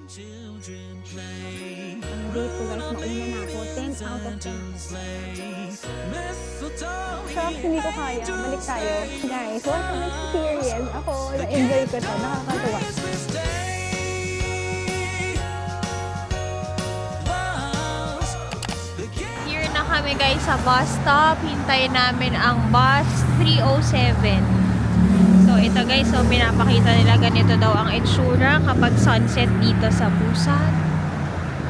Ang rate ko guys, mauna na ako. 10 out of 10. Shucks, hindi ko kaya. Balik tayo. Guys, what an experience. Ako, na-enjoy ko to. Nakakatuwa. Here na kami guys sa bus stop. Hintayin namin ang bus 307. So ito guys, so pinapakita nila ganito daw ang itsura kapag sunset dito sa Busan.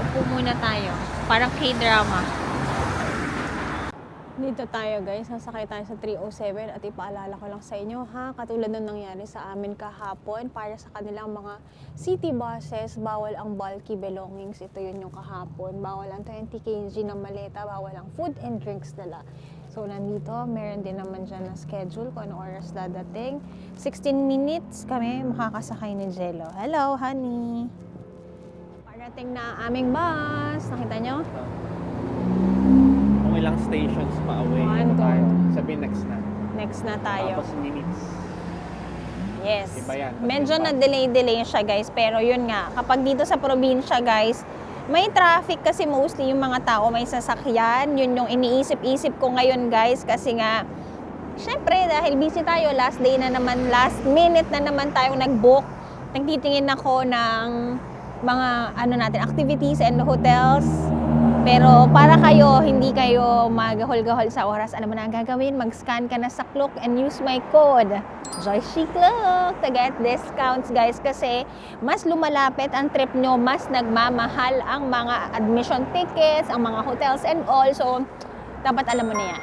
Upo muna tayo. Parang K-drama. Dito tayo guys, sasakay tayo sa 307 at ipaalala ko lang sa inyo ha, katulad ng nangyari sa amin kahapon para sa kanilang mga city buses, bawal ang bulky belongings, ito yun yung kahapon, bawal ang 20 kg na maleta, bawal ang food and drinks dala. So nandito, meron din naman dyan na schedule kung ano oras dadating. 16 minutes kami makakasakay ni Jello. Hello honey! Parating na aming bus, nakita nyo? Ilang stations pa away tayo. Sabihin next na. Next na tayo. Tapos minutes. Yes. Iba yan. Medyo na-delay siya guys. Pero yun nga, kapag dito sa probinsya guys, may traffic kasi mostly yung mga tao may sasakyan. Yun yung iniisip-isip ko ngayon guys. Kasi nga, syempre dahil busy tayo, last day na naman, last minute na naman tayo nag-book. Nagtitingin ako ng mga activities and hotels. Pero para kayo, hindi kayo maghahol-gahol sa oras. Alam mo na ang gagawin? Mag-scan ka na sa Klook and use my code JoyClook to get discounts guys. Kasi mas lumalapit ang trip nyo, mas nagmamahal ang mga admission tickets, ang mga hotels and all. So, dapat alam mo na yan.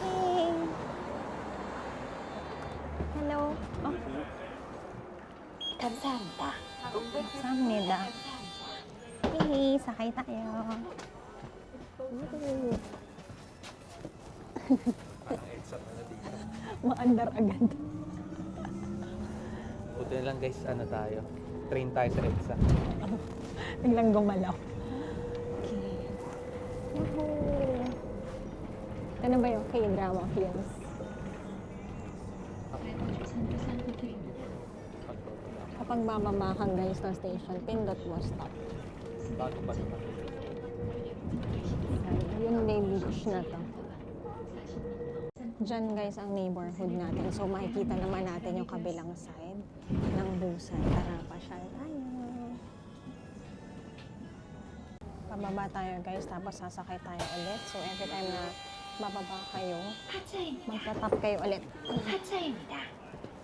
Hey. Hello. Oh. 감사합니다. 감사합니다. Hey, sakay tayo. Maandar agad. Buti na lang guys, tayo. Train tayo sa EDSA. Biglang gumalaw. Okay. Yahoo! Ano ba yung K-drama films? Kapag bababa kang guys ng station, pindot mo stop. Bago pa naman. Yung Lady Beach na to. Diyan guys ang neighborhood natin. So makikita naman natin yung kabilang side ng Busan. Tara, pasyal tayo. Pababa tayo guys, tapos sasakay tayo ulit. So every time na bababa kayo, magtatap kayo ulit.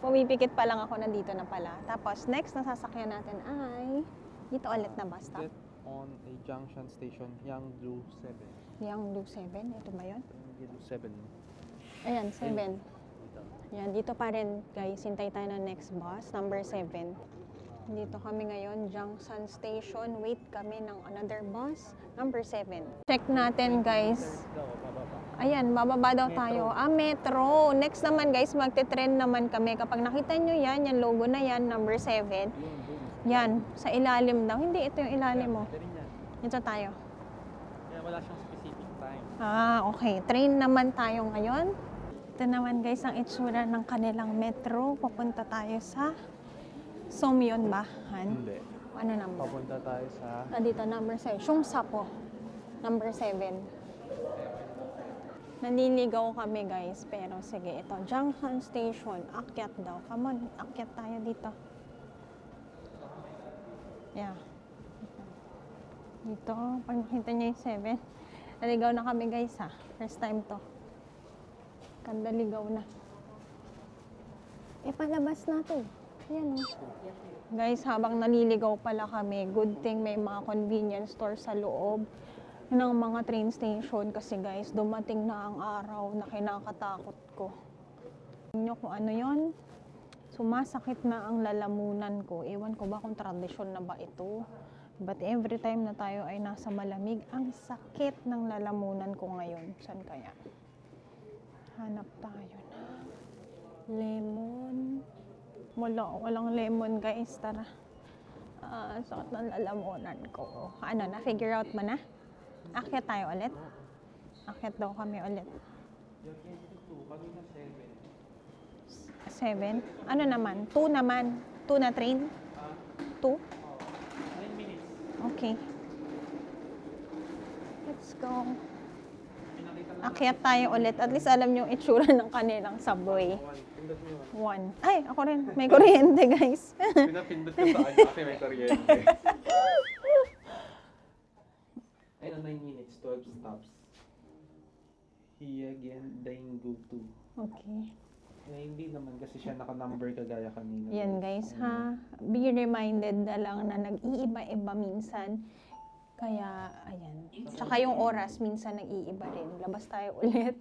Pumipikit pa lang ako, nandito na pala. Tapos, next na sasakyan natin ay dito ulit na bus stop. Get on a junction station, Yangdu 7. Yangdu 7, ito ba yun? Yangdu 7. Ayan, 7. Ayan, dito pa rin guys, hintay tayo ng next bus, number 7. Dito kami ngayon, Junction Station. Wait kami ng another bus, number 7. Check natin guys. Ayan, bababa daw tayo. Metro. Next naman guys, magte-trend naman kami. Kapag nakita nyo yan, yung logo na yan, number 7. Yan, sa ilalim daw. Hindi, ito yung ilalim mo. Ito tayo. Kaya wala siyang specific time. Okay. Train naman tayo ngayon. Ito naman guys, ang itsura ng kanilang metro. Pupunta tayo sa Somyeon ba? Hindi. Ano number? Papunta tayo sa... Dito, number 7. Sungsapo. Number 7. Naniligaw kami guys, pero sige, ito, Junction Station, akyat daw. Come on, akyat tayo dito. Yeah. Dito, pag nakita nyo yung 7, naligaw na kami guys ha. First time to. Kandaligaw na. Palabas na to. Ayan o. Guys, habang naliligaw pala kami, good thing may mga convenience store sa loob ng mga train station kasi guys, dumating na ang araw na kinakatakot ko. Nyo kung ano yon, sumasakit na ang lalamunan ko. Ewan ko ba kung tradisyon na ba ito. But every time na tayo ay nasa malamig, ang sakit ng lalamunan ko ngayon. Saan kaya? Hanap tayo na lemon. Walang lemon guys, tara. Sakit ng lalamunan ko. Ano, na-figure out mo na? Akyat tayo ulit? Akyat daw kami ulit. 7 7. Ano naman? 2 naman. 2 na train? 2? 9 minutes. Okay. Let's go. Pinakita lang. Akyat tayo ulit. At least alam yung itsura ng kanilang subway. Pindot mo yun. 1. Ay, ako rin. May kuryente, guys. Pinapindot ko sa akin kasi may kuryente. Ayun, 9 minutes, 12 stops. Hiyagen, Daing, go to. Okay. Hindi naman kasi siya naka-number kagaya kanina. Yan, guys, ha. Be reminded na lang na nag-iiba-iba minsan. Kaya, ayan. Tsaka yung oras, minsan nag-iiba rin. Labas tayo ulit.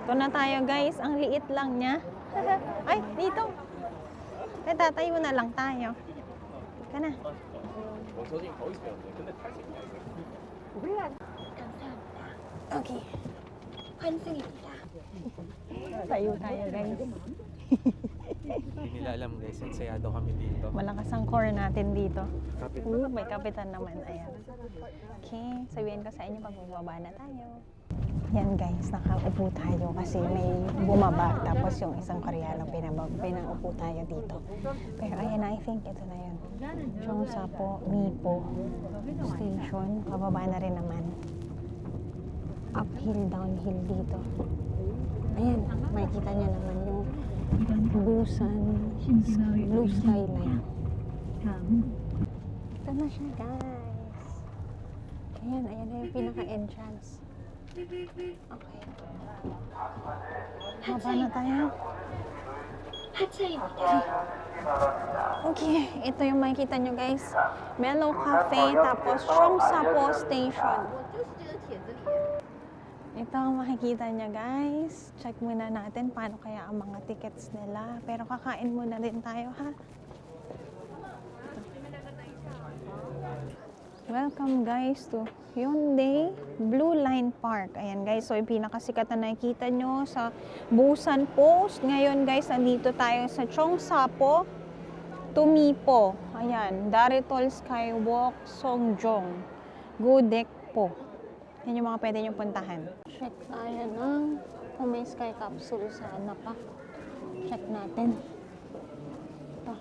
Ito na tayo, guys. Ang liit lang niya. Ay, dito. Kaya tatayo na lang tayo. Ka na. Okay. Tayo tayo, guys. Hindi nila alam guys, ensayado kami dito. Malakas ang core natin dito. Kapit. May kapitan naman. Ayan. Okay. Sabihin ko sa inyo pag bumaba na tayo. Yan guys, nakaupo tayo kasi may bumaba. Tapos yung isang Koreanong pinaupo tayo dito. Pero ayan, I think ito na yun. Cheongsapo, Mipo Station. Pababa na rin naman. Uphill, downhill dito. Ayan, makikita niya naman yung Blue Skyline. Ito na siya, guys. Ayan na yung pinaka-entrance. Okay. Haba na tayo. Okay, ito yung makikita nyo, guys. Mellow Cafe, tapos Cheongsapo Station. Ito ang makikita niya, guys. Check muna natin paano kaya ang mga tickets nila. Pero kakain muna din tayo, ha? Welcome, guys, to Hyundai Blue Line Park. Ayan, guys. So, yung pinakasikat na nakikita nyo sa Busan Post. Ngayon, guys, nandito tayo sa Cheongsapo to Mipo. Ayan. Daritol Skywalk, Songjong, Gudekpo. Yan yung mga pwede nyo puntahan. Check tayo ng kung may sky capsule sa Napak. Check natin. Ito.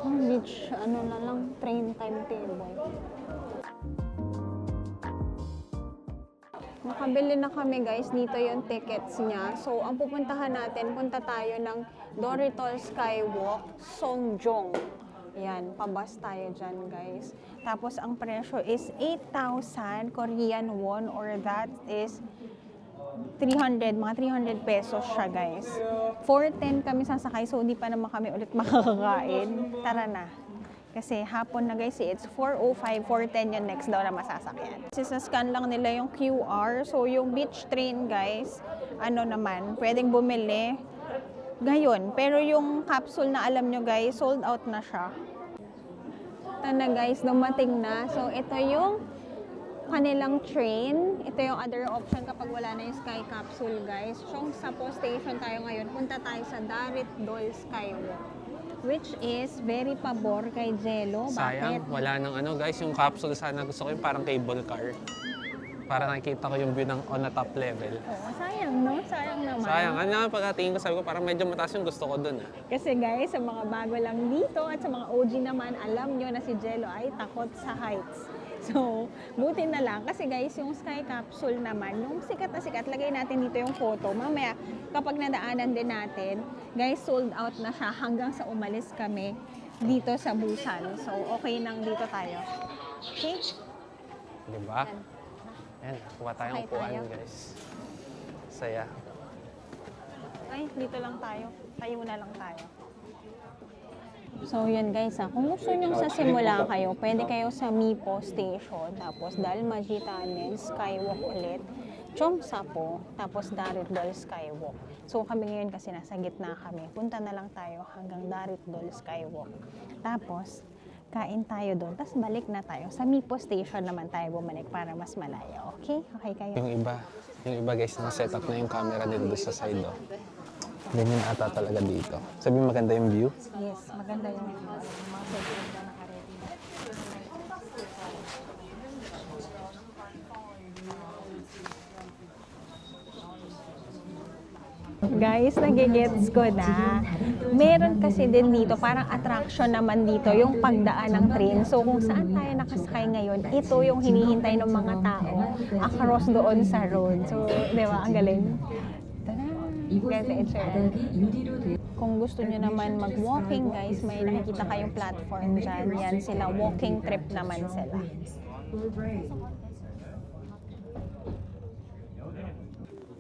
Ang beach, ano na lang, train timetable. Nakabili na kami guys, dito yung tickets niya. So, ang pupuntahan natin, punta tayo ng Daritol Skywalk, Songjong. Yan, pabas tayo dyan, guys. Tapos, ang presyo is 8,000 Korean won or that is 300, mga 300 pesos siya, guys. 4:10 kami sasakay, so hindi pa naman kami ulit makakakain. Tara na. Kasi hapon na, guys, it's 4:05, 4:10 yung next daw na masasakyan. Kasi sa scan lang nila yung QR. So, yung beach train, guys, ano naman, pwedeng bumili ngayon. Pero yung capsule na alam nyo, guys, sold out na siya. Ito na, guys, dumating na. So, ito yung kanilang train. Ito yung other option kapag wala na yung sky capsule, guys. Cheongsapo Station tayo ngayon. Punta tayo sa Daritol Skywalk, which is very pabor kay Jello. Sayang, Bakit? wala nang ano guys, yung capsule sana gusto ko yung parang cable car. Para nakikita ko yung view ng on the top level. Oo, sayang, no? Sayang naman. Sayang, ano nga pagkatingin ko sabi ko parang medyo mataas yung gusto ko dun ah. Kasi guys, sa mga bago lang dito at sa mga OG naman, alam nyo na si Jello ay takot sa heights. So, buti na lang. Kasi guys, yung sky capsule naman, yung sikat na sikat, lagay natin dito yung photo. Mamaya, kapag nadaanan din natin, guys, sold out na siya hanggang sa umalis kami dito sa Busan. So, okay nang dito tayo. Okay? Diba? Ayan, kuha tayong Sakay upuan tayo. guys. Saya. Ay, dito lang tayo. Tayo na lang tayo. So, yun guys, kung gusto nyo sa simula kayo, pwede kayo sa Mipo Station, tapos Dalmaji Tunnel, Skywalk ulit, Cheongsapo, tapos Daritol Skywalk. So, kami ngayon kasi nasa gitna kami. Punta na lang tayo hanggang Daritol Skywalk. Tapos, kain tayo doon, tapos balik na tayo. Sa Mipo Station naman tayo bumalik para mas malayo. Okay? Okay kayo? Yung iba guys, naka-setup na yung camera nila doon sa side oh. Ganyan ata talaga dito. Sabi maganda yung view. Yes, maganda yung mga section na naka-ready. Guys, nagigets ko na. Meron kasi din dito, parang attraction naman dito, yung pagdaan ng train. So, kung saan tayo nakasakay ngayon, ito yung hinihintay ng mga tao across doon sa road. So, di ba? Ang galing. Tada! Guys, enjoy. Kung gusto nyo naman mag-walking, guys, may nakikita kayong platform dyan. Yan sila, walking trip naman sila.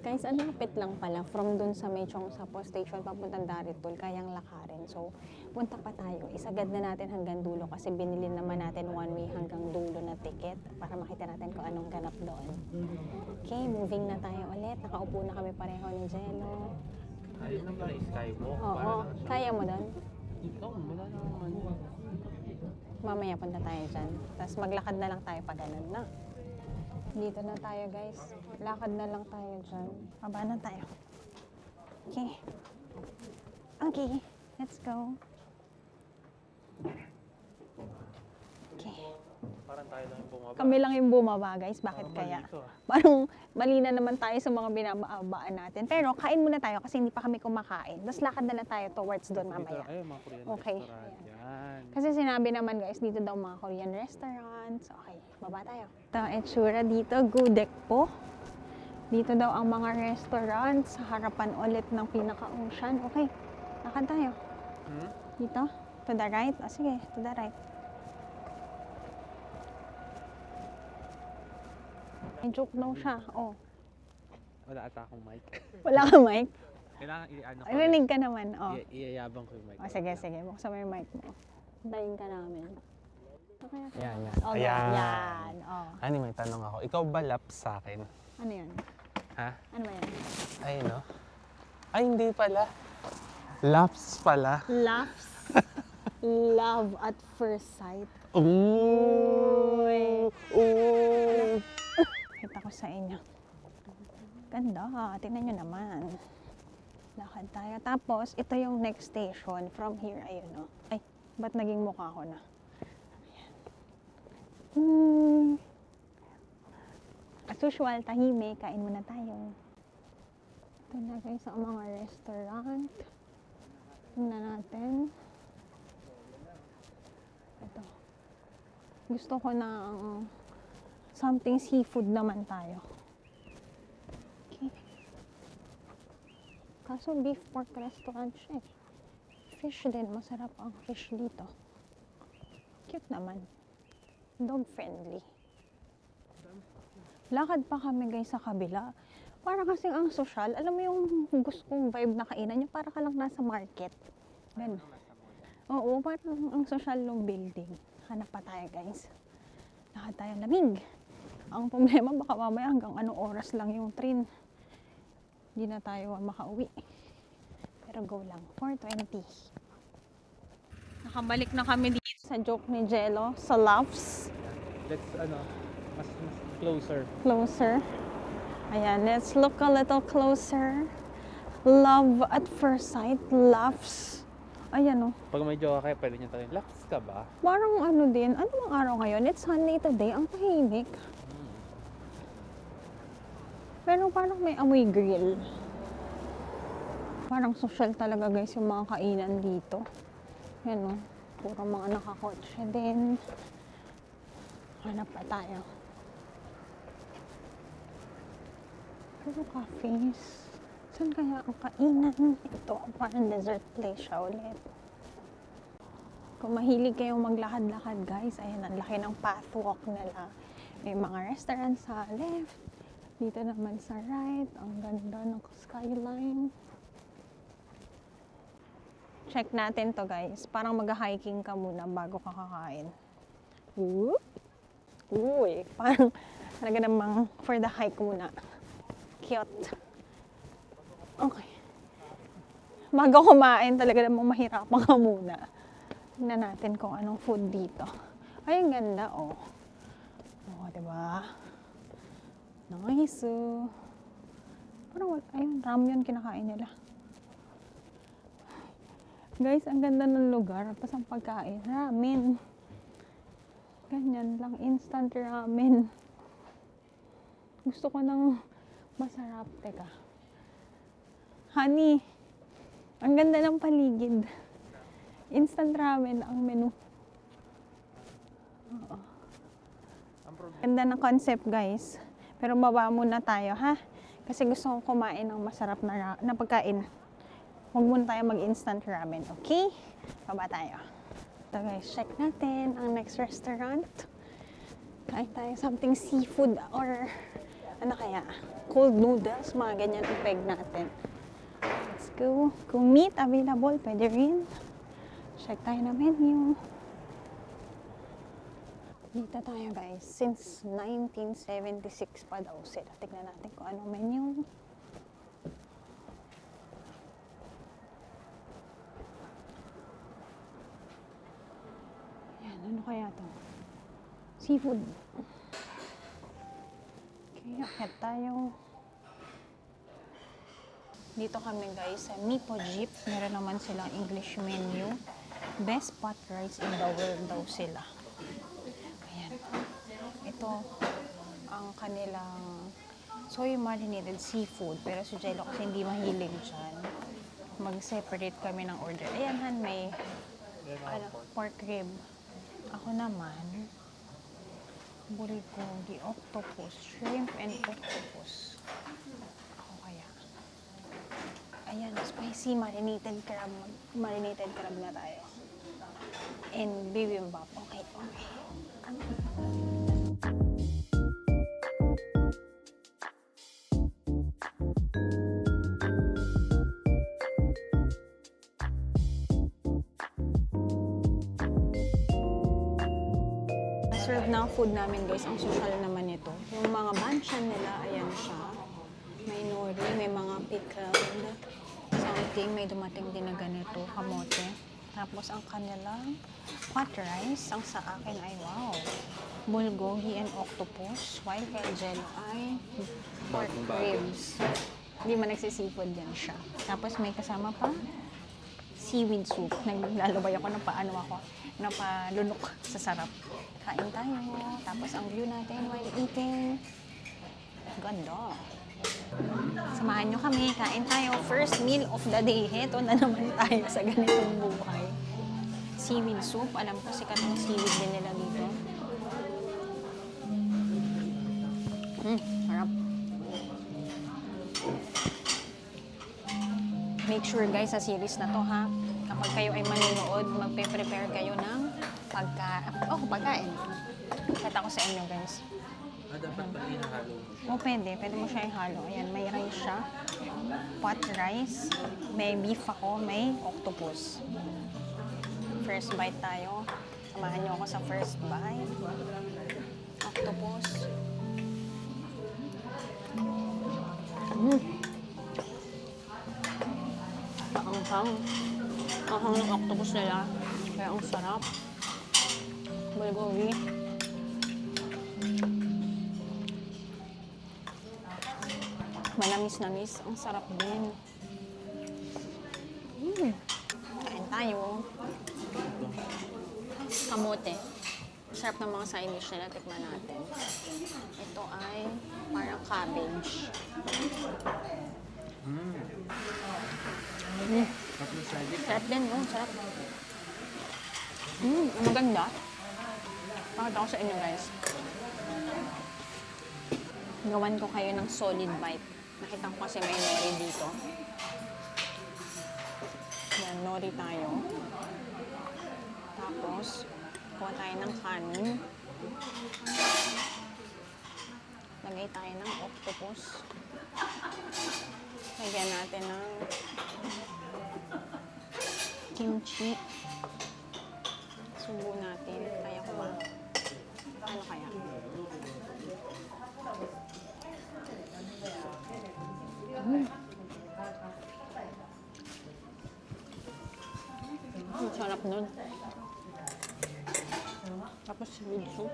Guys, ang lapit lang pala from dun sa may Cheongsapo Station papuntang Daritol, kayang lakarin. So, punta pa tayo. Isagad na natin hanggang dulo kasi binili naman natin one way hanggang dulo na ticket para makita natin kung anong ganap doon. Okay, moving na tayo ulit. Nakaupo na kami pareho ni Jello. Ayun na pala, skywalk. Oo, kaya mo doon? Oo, wala naman. Mamaya punta tayo dyan. Tapos maglakad na lang tayo pag ganun na. Dito na tayo, guys. Lakad na lang tayo dyan. Baba na tayo. Okay. Okay. Let's go. Okay. Parang tayo lang yung bumaba. Kami lang yung bumaba, guys. Bakit kaya? Parang mali na naman tayo sa mga binabaan natin. Pero kain muna tayo kasi hindi pa kami kumakain. Tapos lakad na lang tayo towards doon mamaya. Ayun, mga Korean Okay. restaurant. Yan. Kasi sinabi naman, guys, dito daw mga Korean restaurants. Okay, baba tayo. Ito ang etsura dito, Gudek po. Dito daw ang mga restaurants sa harapan ulit ng pinaka-ocean. Okay, lakad tayo. Dito, to the right. O sige, to the right. May joke daw siya. Oh, Wala ata akong mic. wala ka mic? Kailangan i-ano ko. Rinig ka naman. Oh. Iayabang ko yung mic. O sige, sige. Buksan mo yung mic mo. Tayin ka namin. Okay. Yan, yan. Oh, Ayan. yan. Oh. Ani, may tanong ako. Ikaw ba laps sa akin? Ano yan? Ha? Ano ba yan? Ay, no? Ay, hindi pala. Laps pala. Laughs. Love at first sight. Ooh! Ooh! Kita ko sa inyo. Ganda. Tingnan nyo naman. Lakad tayo. Tapos, ito yung next station. From here, ayun o. Ay, ba't naging mukha ko na? Ayan. As usual, tahimik. Kain muna tayo. Ito na guys ang mga restaurant. Tingnan natin. Ito. Gusto ko na something seafood naman tayo. Okay. Kaso beef pork restaurant siya eh. Fish din. Masarap ang fish dito. Cute naman. Dog friendly. Lakad pa kami guys sa kabila. Para kasing ang social. Alam mo yung gusto kong vibe na kainan yung para ka lang nasa market. Ganun. Oo, parang ang social ng building. Hanap pa tayo guys. Lakad tayo, lamig. Ang problema baka mamaya hanggang anong oras lang yung train. Hindi na tayo makauwi. Pero go lang. 4:20. Nakabalik na kami dito sa joke ni Jello. Sa Laughs. Let's, mas closer. Closer. Ayan, let's look a little closer. Love at first sight. Laughs. Ayan o. Pag may jowa kayo, pwede nyo tayo, laps ka ba? Parang ano din. Ano bang araw ngayon? It's Sunday today. Ang tahimik. Pero parang may amoy grill. Parang social talaga guys yung mga kainan dito. Yan o. Puro mga nakakotse din. Hanap pa tayo. Pero cafes. Saan kaya ang kainan? Ito, parang dessert place siya ulit. Kung mahilig kayong maglakad-lakad guys, ayan, ang laki ng pathwalk nila. May mga restaurant sa left. Dito naman sa right. Ang ganda ng skyline. Check natin to guys. Parang mag-hiking ka muna bago ka kakain. Whoop! Uy, parang talaga namang for the hike muna. Cute. Okay. Bago kumain, talaga namang mahirapan ka muna. Tingnan natin kung anong food dito. Ay, ang ganda, oh. Oh, diba? Nice. Parang, ayun, ramyun kinakain nila. Guys, ang ganda ng lugar. Pas ang pagkain. Ramen. Ganyan lang. Instant ramen. Gusto ko ng masarap. Teka. Honey, ang ganda ng paligid. Instant ramen ang menu. Oo. Ganda ng concept, guys. Pero baba muna tayo, ha? Kasi gusto kong kumain ng masarap na pagkain. Huwag muna tayo mag-instant ramen, okay? Baba tayo. Ito guys, check natin ang next restaurant. Kain tayo something seafood or ano kaya? Cold noodles, mga ganyan ang peg natin. Let's go. Kung meat available, pwede rin. Check tayo na menu. Dito tayo guys. Since 1976 pa daw sila. Tignan natin kung anong menu. Yan, ano kaya to? Seafood. Okay, akit tayo. Dito kami guys sa Mipo Jeep. Meron naman silang English menu. Best pot rice in the world daw sila. Ayan. Ito ang kanilang soy marinated seafood. Pero si Jello kasi hindi mahilig dyan. Mag-separate kami ng order. Ayan han, may pork rib. Ako naman, bulgogi, octopus, shrimp and octopus. Ako kaya. Ayan, spicy marinated crab. Marinated crab na tayo. And bibimbap. Okay, okay. Serve ng food namin guys, ang social naman ito. Yung mga banchan nila, ayan siya. May nori, may mga pickled something, may dumating din na ganito, kamote. Tapos ang kanilang pot rice, ang sa akin ay wow, bulgogi and octopus, while kay Jello ay pork ribs. Hindi man nagsisipod din siya. Tapos may kasama pa seaweed soup. Naglalabay ako ng paano ako, napalunok sa sarap. Kain tayo. Tapos ang view natin while eating. Ganda. Samahan nyo kami. Kain tayo. First meal of the day. Heto na naman tayo sa ganitong buhay. Seaweed soup. Alam ko sikat ng seaweed din nila dito. Sarap. Make sure guys sa series na to ha. Kapag kayo ay manonood, magpe-prepare kayo ng pagkain. Kahit ako sa inyo guys. Dapat ba hinahalo mo siya? Pwede. Pwede mo siya ihalo. Ayan, may rice siya. Pot rice. May beef ako. May octopus. First bite tayo. Samahan niyo ako sa first bite. Octopus. Ang hang ng octopus nila. Kaya ang sarap. Bulgogi. Manamis-namis. Ang sarap din. Kain tayo. Kamote. Sarap ng mga side dish nila. Tikman natin. Ito ay parang cabbage. Sarap ng side dish. Sarap din, oh. Sarap. Maganda. Pakita ko sa inyo, guys. Gawan ko kayo ng solid bite. Nakita ko kasi may nori dito. Yan, nori tayo. Tapos, kuha tayo ng kanin. Lagay tayo ng octopus. Lagyan natin ng kimchi. Subo natin. Kaya ko ba? Ano kaya? Ang sarap nun. Tapos seaweed soup.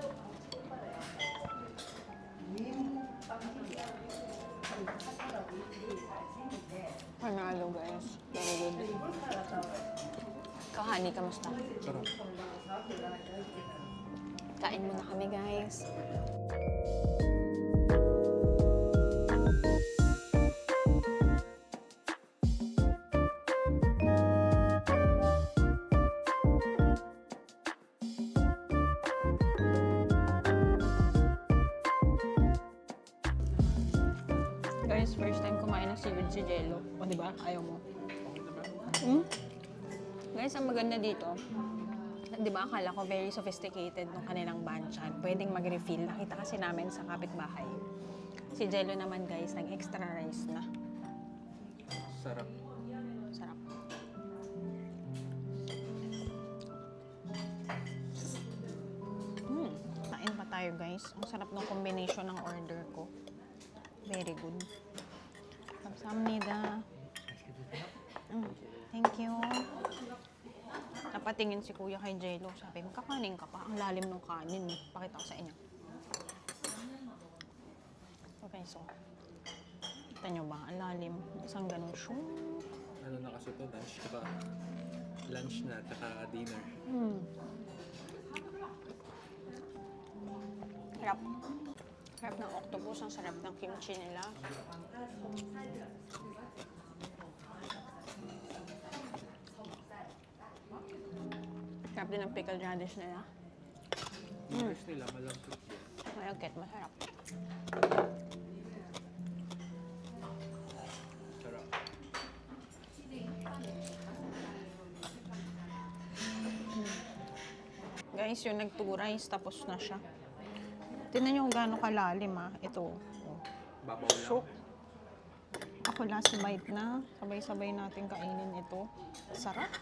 Panalo guys. Very good. Kahani, kamusta? Sarap. Kain muna kami guys. Guys, first time kumain ng seaweed si Jello. O, di ba? Ayaw mo. Hmm? Guys, ang maganda dito, di ba, akala ko very sophisticated nung kanilang banchan. Pwedeng mag-refill. Nakita kasi namin sa kapitbahay. Si Jello naman, guys, nag-extra rice na. Sarap. Sarap. Kain pa tayo, guys. Ang sarap ng combination ng order ko. Very good. Kamsahamnida. Thank you. Napatingin si Kuya kay Jello. Sabi, magkakanin ka pa. Ang lalim ng kanin. Pakita ko sa inyo. Okay, so. Kita nyo ba? Ang lalim. Isang ganun. Shoot. Ano na kasi to, lunch na, tsaka dinner. Sarap. Sarap ng octopus. Ang sarap ng kimchi nila. Sarap din ng pickled radish nila. Dinner nila, malambot din. Malagkit, masarap. Sarap. Guys, yung nag-2 rice, tapos na siya. Tingnan nyo kung gaano kalalim ha. Ito. Oh. Babaw lang. Shook. Ako last bite na. Sabay-sabay natin kainin ito. Sarap.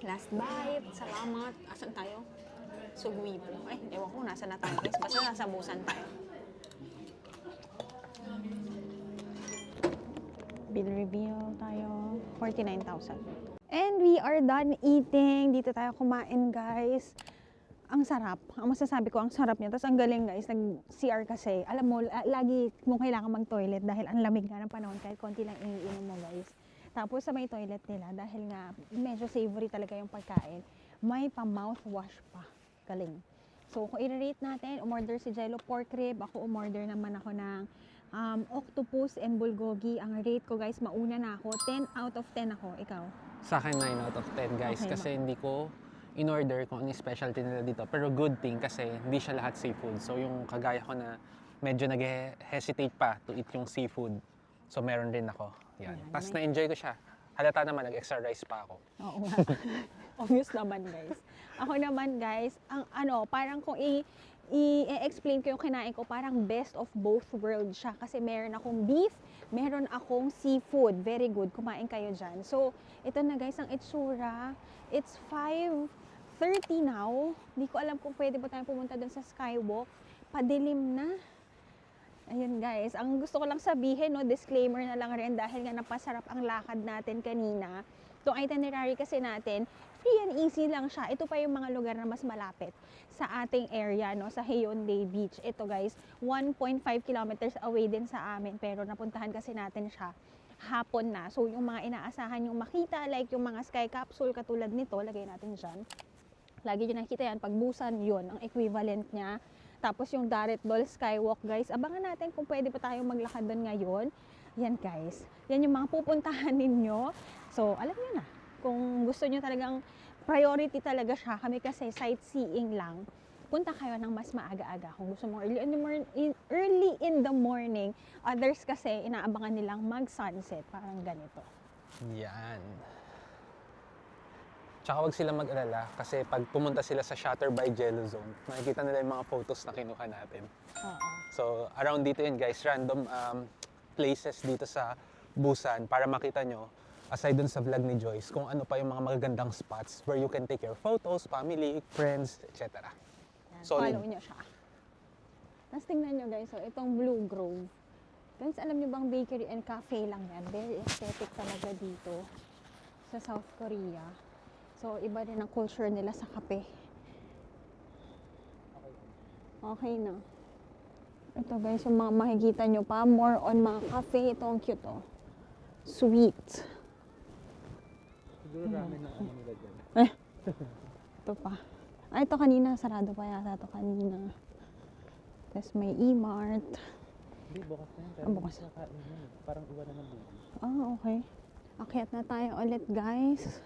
Last bite. Salamat. Asan tayo? Sugwi po. Ay, ewan ko nasa na tayo guys. Basta nasa busan tayo. Bill reveal tayo. 49,000. And we are done eating. Dito tayo kumain guys. Ang sarap. Ang masasabi ko, ang sarap niya. Tapos ang galing guys, nag-CR kasi. Alam mo, lagi mo kailangan mag-toilet dahil ang lamig nga ng panahon kahit konti lang iniinom mo guys. Tapos sa may toilet nila, dahil nga medyo savory talaga yung pagkain, may pa-mouthwash pa. Galing. So kung i-rate natin, umorder si Jello pork rib. Ako umorder naman ako ng octopus and bulgogi. Ang rate ko guys, mauna na ako. 10 out of 10 ako. Ikaw? Sa akin 9 out of 10 guys Okay, kasi hindi ko in-order kung ano yung specialty nila dito. Pero good thing kasi hindi siya lahat seafood. So yung kagaya ko na medyo nag-hesitate pa to eat yung seafood. So meron rin ako. Yan. Ayan, Tapos na-enjoy ko siya. Halata naman, nag-extra rice pa ako. Oo nga. Obvious naman guys. Ako naman guys, ang parang kung i-explain ko yung kinain ko, parang best of both worlds siya. Kasi meron akong beef, meron akong seafood. Very good. Kumain kayo dyan. So, ito na guys, ang itsura. It's 5:30 now. Hindi ko alam kung pwede ba tayong pumunta dun sa Skywalk. Padilim na. Ayun guys, ang gusto ko lang sabihin, no, disclaimer na lang rin dahil nga napasarap ang lakad natin kanina. Itong itinerary kasi natin, free and easy lang siya. Ito pa yung mga lugar na mas malapit sa ating area, no, sa Hyundai Beach. Ito guys, 1.5 kilometers away din sa amin, pero napuntahan kasi natin siya hapon na. So yung mga inaasahan yung makita, like yung mga sky capsule katulad nito, lagay natin dyan. Lagi nyo nakikita yan, pagbusan yun, ang equivalent niya. Tapos yung Darret Dol Skywalk guys, abangan natin kung pwede pa tayong maglakad doon ngayon. Yan guys, yan yung mga pupuntahan ninyo. So alam nyo na, kung gusto nyo talagang priority talaga siya, kami kasi sightseeing lang, punta kayo ng mas maaga-aga. Kung gusto mo early in the morning, others kasi inaabangan nilang mag-sunset, parang ganito. Yan. Tsaka wag sila mag-alala kasi pag pumunta sila sa Shutter by Jello Zone, makikita nila yung mga photos na kinuha natin. Oo. So, around dito yun guys, random places dito sa Busan para makita nyo, aside dun sa vlog ni Joyce, kung ano pa yung mga magagandang spots where you can take your photos, family, friends, etc. Yan, Solid. follow nyo siya. Tapos tingnan nyo guys, so itong Blue Grove. Guys, alam nyo bang bakery and cafe lang yan? Very aesthetic talaga dito sa South Korea. So, iba rin ang culture nila sa kape. Okay na. Ito guys, yung mga makikita nyo pa, more on mga cafe. Ito ang cute oh. Sweet. Siguro ramen ng ano nila dyan. Ito pa. Ah, ito kanina. Sarado pa yata ito kanina. Tapos may E-Mart. Hindi, bukas na yan. Ah, bukas. Parang iwan na ng buhay. Ah, okay. Akyat na tayo ulit guys.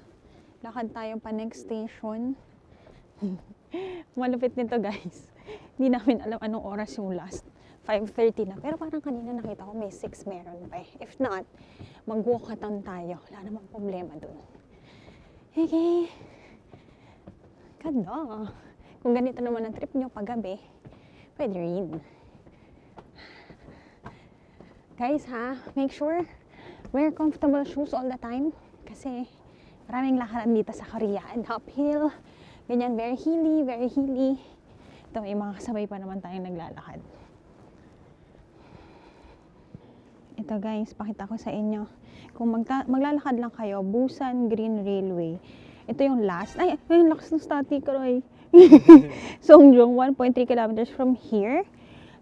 Lakad tayo pa next station. Malupit nito guys. Hindi namin alam anong oras yung last. 5:30 na. Pero parang kanina nakita ko may 6 meron pa eh. If not, mag-walkathon tayo. Wala namang problema dun. Okay. Ganda. Kung ganito naman ang trip nyo paggabi, pwede rin. Guys ha, make sure wear comfortable shoes all the time. Kasi maraming lakaran dito sa Korea. And uphill. Ganyan, very hilly, very hilly. Ito, may mga kasabay pa naman tayong naglalakad. Ito guys, pakita ko sa inyo. Kung maglalakad lang kayo, Busan Green Railway. Ito yung last. Ay, yung lakas ng static ko, Roy. Songjong, 1.3 kilometers from here.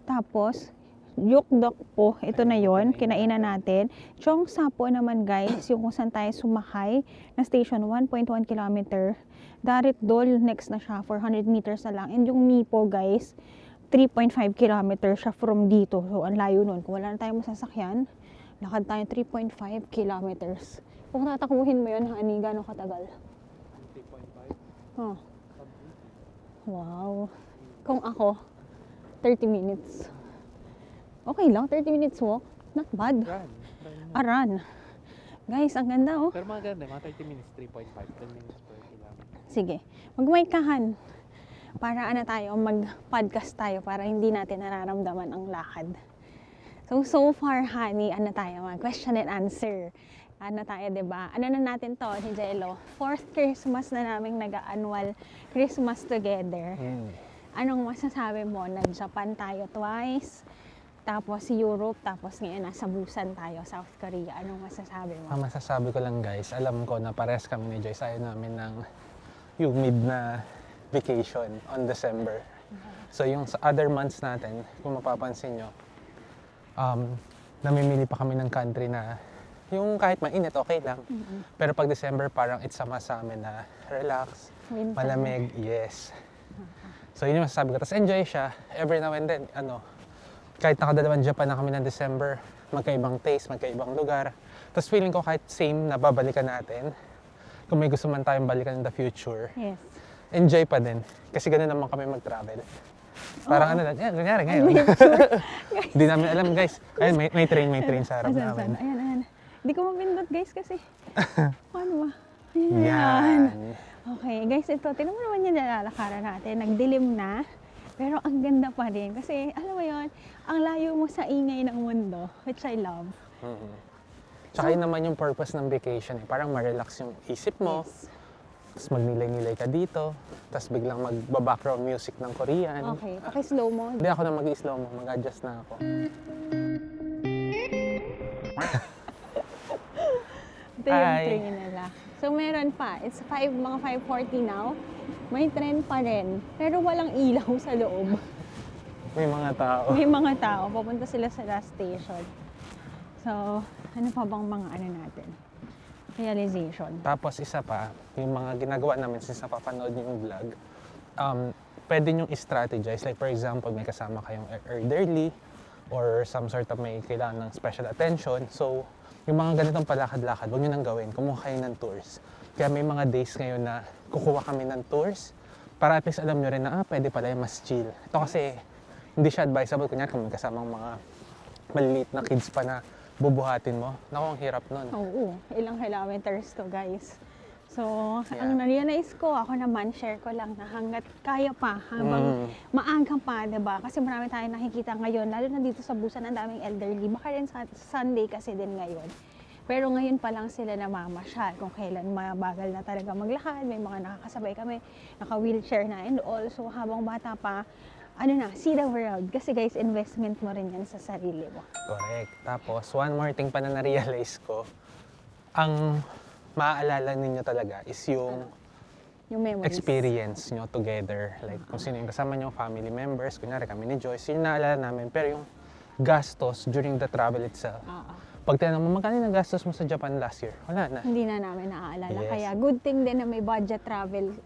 Tapos, Yukdokpo, ito na yon, kinainan natin. Cheongsapo naman guys, yung kung saan tayo sumakay na station, 1.1 kilometer. Daritdol, next na siya, 400 meters na lang. And yung Mipo guys, 3.5 kilometers siya from dito. So, ang layo nun. Kung wala na tayong masasakyan, lakad tayo 3.5 kilometers. Kung tatakbuhin mo yun, honey, gano'ng katagal? 3.5. Oh. Wow. Kung ako, 30 minutes. Okay lang, 30 minutes walk. Not bad. Run. Run. Guys, ang ganda oh. Pero mga ganda, mga 30 minutes, 3.5, 10 minutes per kilometer. Sige, magmaykahan. Para tayo, mag-podcast tayo para hindi natin nararamdaman ang lakad. So far, honey, tayo, mag-question and answer. Tayo, diba? Ano na natin to, ni Jello? 4th Christmas na naming nag-annual Christmas together. Anong masasabi mo? Nag-Japan tayo twice, tapos Europe, tapos ngayon nasa Busan tayo, South Korea. Anong masasabi mo? Ang masasabi ko lang guys, alam ko na pares kami ni Joyce, ayaw namin ng humid na vacation on December. So yung sa other months natin, kung mapapansin nyo, namimili pa kami ng country na yung kahit mainit, okay lang. Pero pag December, parang it's sama sa amin na relax, Winter. malamig, yes. So yun yung masasabi ko. Tapos enjoy siya, every now and then, kahit nakadalawang Japan na kami ng December, magkaibang taste, magkaibang lugar. Tapos feeling ko kahit same na babalikan natin, kung may gusto man tayong balikan in the future, Yes. enjoy pa din. Kasi ganun naman kami mag-travel. Parang kunyari ngayon. Hindi namin alam guys. Ayun, may train sa harap namin. Ayan. Hindi ko mapindot guys kasi. Paano ba? Ayan. Yan. Okay, guys, ito. Tingnan mo naman yung nalalakaran natin. Nagdilim na. Pero ang ganda pa rin. Kasi, alam mo yon, ang layo mo sa ingay ng mundo, which I love. Tsaka yun naman yung purpose ng vacation. Parang ma-relax yung isip mo. Yes. Tapos magnilay-nilay ka dito. Tapos biglang magba-background music ng Korean. Okay, paki-slow mo. Hindi ako na mag-slow mo. Mag-adjust na ako. Ito yung Hi. train nila. So, meron pa. It's mga 5:40 now. May train pa rin. Pero walang ilaw sa loob. May mga tao. May mga tao. Papunta sila sa last station. So, ano pa bang mga natin? Realization. Tapos isa pa, yung mga ginagawa namin since napapanood niyo yung vlog, pwede nyo i-strategize. Like for example, may kasama kayong elderly or some sort of may kailangan ng special attention. So, yung mga ganitong palakad-lakad, huwag nyo nang gawin. Kumuha kayo ng tours. Kaya may mga days ngayon na kukuha kami ng tours para at least alam nyo rin na, pwede pala yung mas chill. Ito kasi, hindi siya advisable. Kunyari, kung may kasamang mga maliliit na kids pa na bubuhatin mo. Naku, ang hirap nun. Oo, ilang kilometers to guys. So, ang na-realize ko, ako naman, share ko lang na hanggat kaya pa, habang maaga pa, diba? Kasi marami tayong nakikita ngayon, lalo na dito sa Busan, ang daming elderly. Baka rin sa Sunday kasi din ngayon. Pero ngayon pa lang sila namamasyal kung kailan mabagal na talaga maglakad. May mga nakakasabay kami, naka-wheelchair na and all. So, habang bata pa, see the world. Kasi guys, investment mo rin yan sa sarili mo. Correct. Tapos, one more thing pa na na-realize ko, ang maaalala ninyo talaga is yung memories. experience nyo together. Like, kung sino yung kasama nyo, family members, kunyari kami ni Joyce, yun naalala namin. Pero yung gastos during the travel itself, pag tinanong mo, magkano na gastos mo sa Japan last year? Wala na. Hindi na namin naaalala. Yes. Kaya good thing din na may budget travel,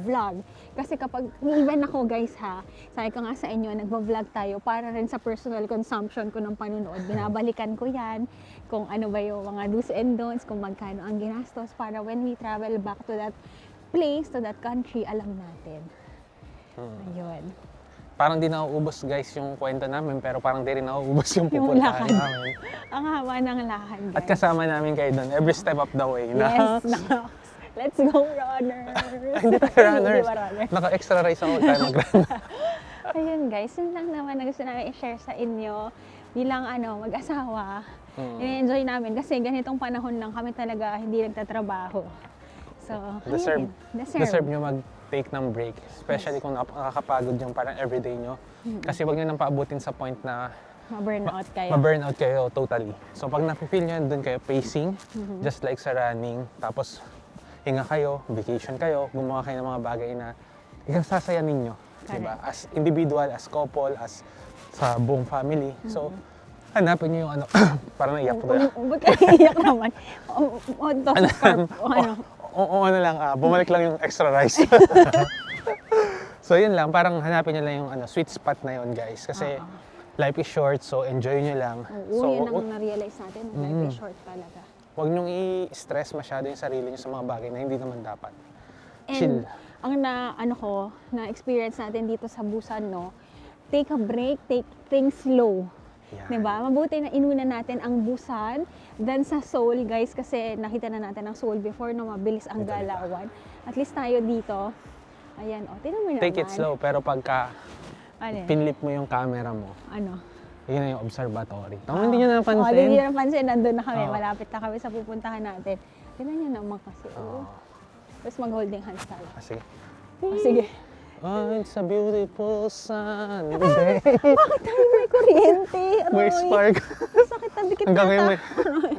vlog. Kasi kapag, even ako guys ha, sabi ko nga sa inyo, nagvo-vlog tayo para rin sa personal consumption ko ng panunood. Binabalikan ko yan, kung ano ba yung mga do's and don'ts, kung magkano ang ginastos para when we travel back to that place, to that country, alam natin. Ayun. Parang di nauubos guys yung kwento namin, pero parang di rin nauubos yung Yung pupuntahan lakad. namin. Ang haba ng lakad, guys. At kasama namin kayo doon, every step of the way. Yes, naka. Let's go, runners! Hindi tayo runners. Hindi ba runners? Naka-extra rice ako tayo mag-run. Ayun guys, yun lang naman na gusto namin i-share sa inyo bilang mag-asawa. I-enjoy namin kasi ganitong panahon lang kami talaga hindi nagtatrabaho. So, Deserve Deserve. nyo mag-take ng break. Especially kung nakakapagod yung parang everyday nyo. Kasi wag nyo nang paabutin sa point na Ma-burnout kayo. ma-burnout kayo totally. So pag nafe-feel nyo, doon kayo pacing, just like sa running. Tapos hinga kayo, vacation kayo, gumawa kayo ng mga bagay na sasaya ninyo. Diba? As individual, as couple, as sa buong family. So, hanapin nyo yung parang naiyak ko ba? Ba't ka naiiyak naman? Toss scarf. Ano lang, bumalik lang yung extra rice. So yun lang, parang hanapin nyo lang yung sweet spot na yun guys. Kasi life is short, so enjoy nyo lang. Oo, yun ang na-realize natin. Life is short talaga. Huwag nyong i-stress masyado yung sarili nyo sa mga bagay na hindi naman dapat. And Chill. ang na-experience natin dito sa Busan, no? Take a break, take things slow. Yan. Diba? Mabuti na inuna natin ang Busan, then sa Seoul, guys, kasi nakita na natin ang Seoul before na mabilis ang Ito, diba? galawan. At least tayo dito, ayan, tingnan mo naman. Take it slow, pero pagka Ano? pinlip mo yung camera mo, Ano? yun na yung observatory. Hindi nyo napansin. Hindi nyo napansin, nandun na kami, Oo. malapit na kami sa pupuntahan natin. Tingnan nyo naman kasi, Tapos mag-holding hands tayo. Sige. Sige. Oh, it's a beautiful Sunday. Bakit tayo may kuryente? May Aroy. spark. Sakit na dikit Hanggang na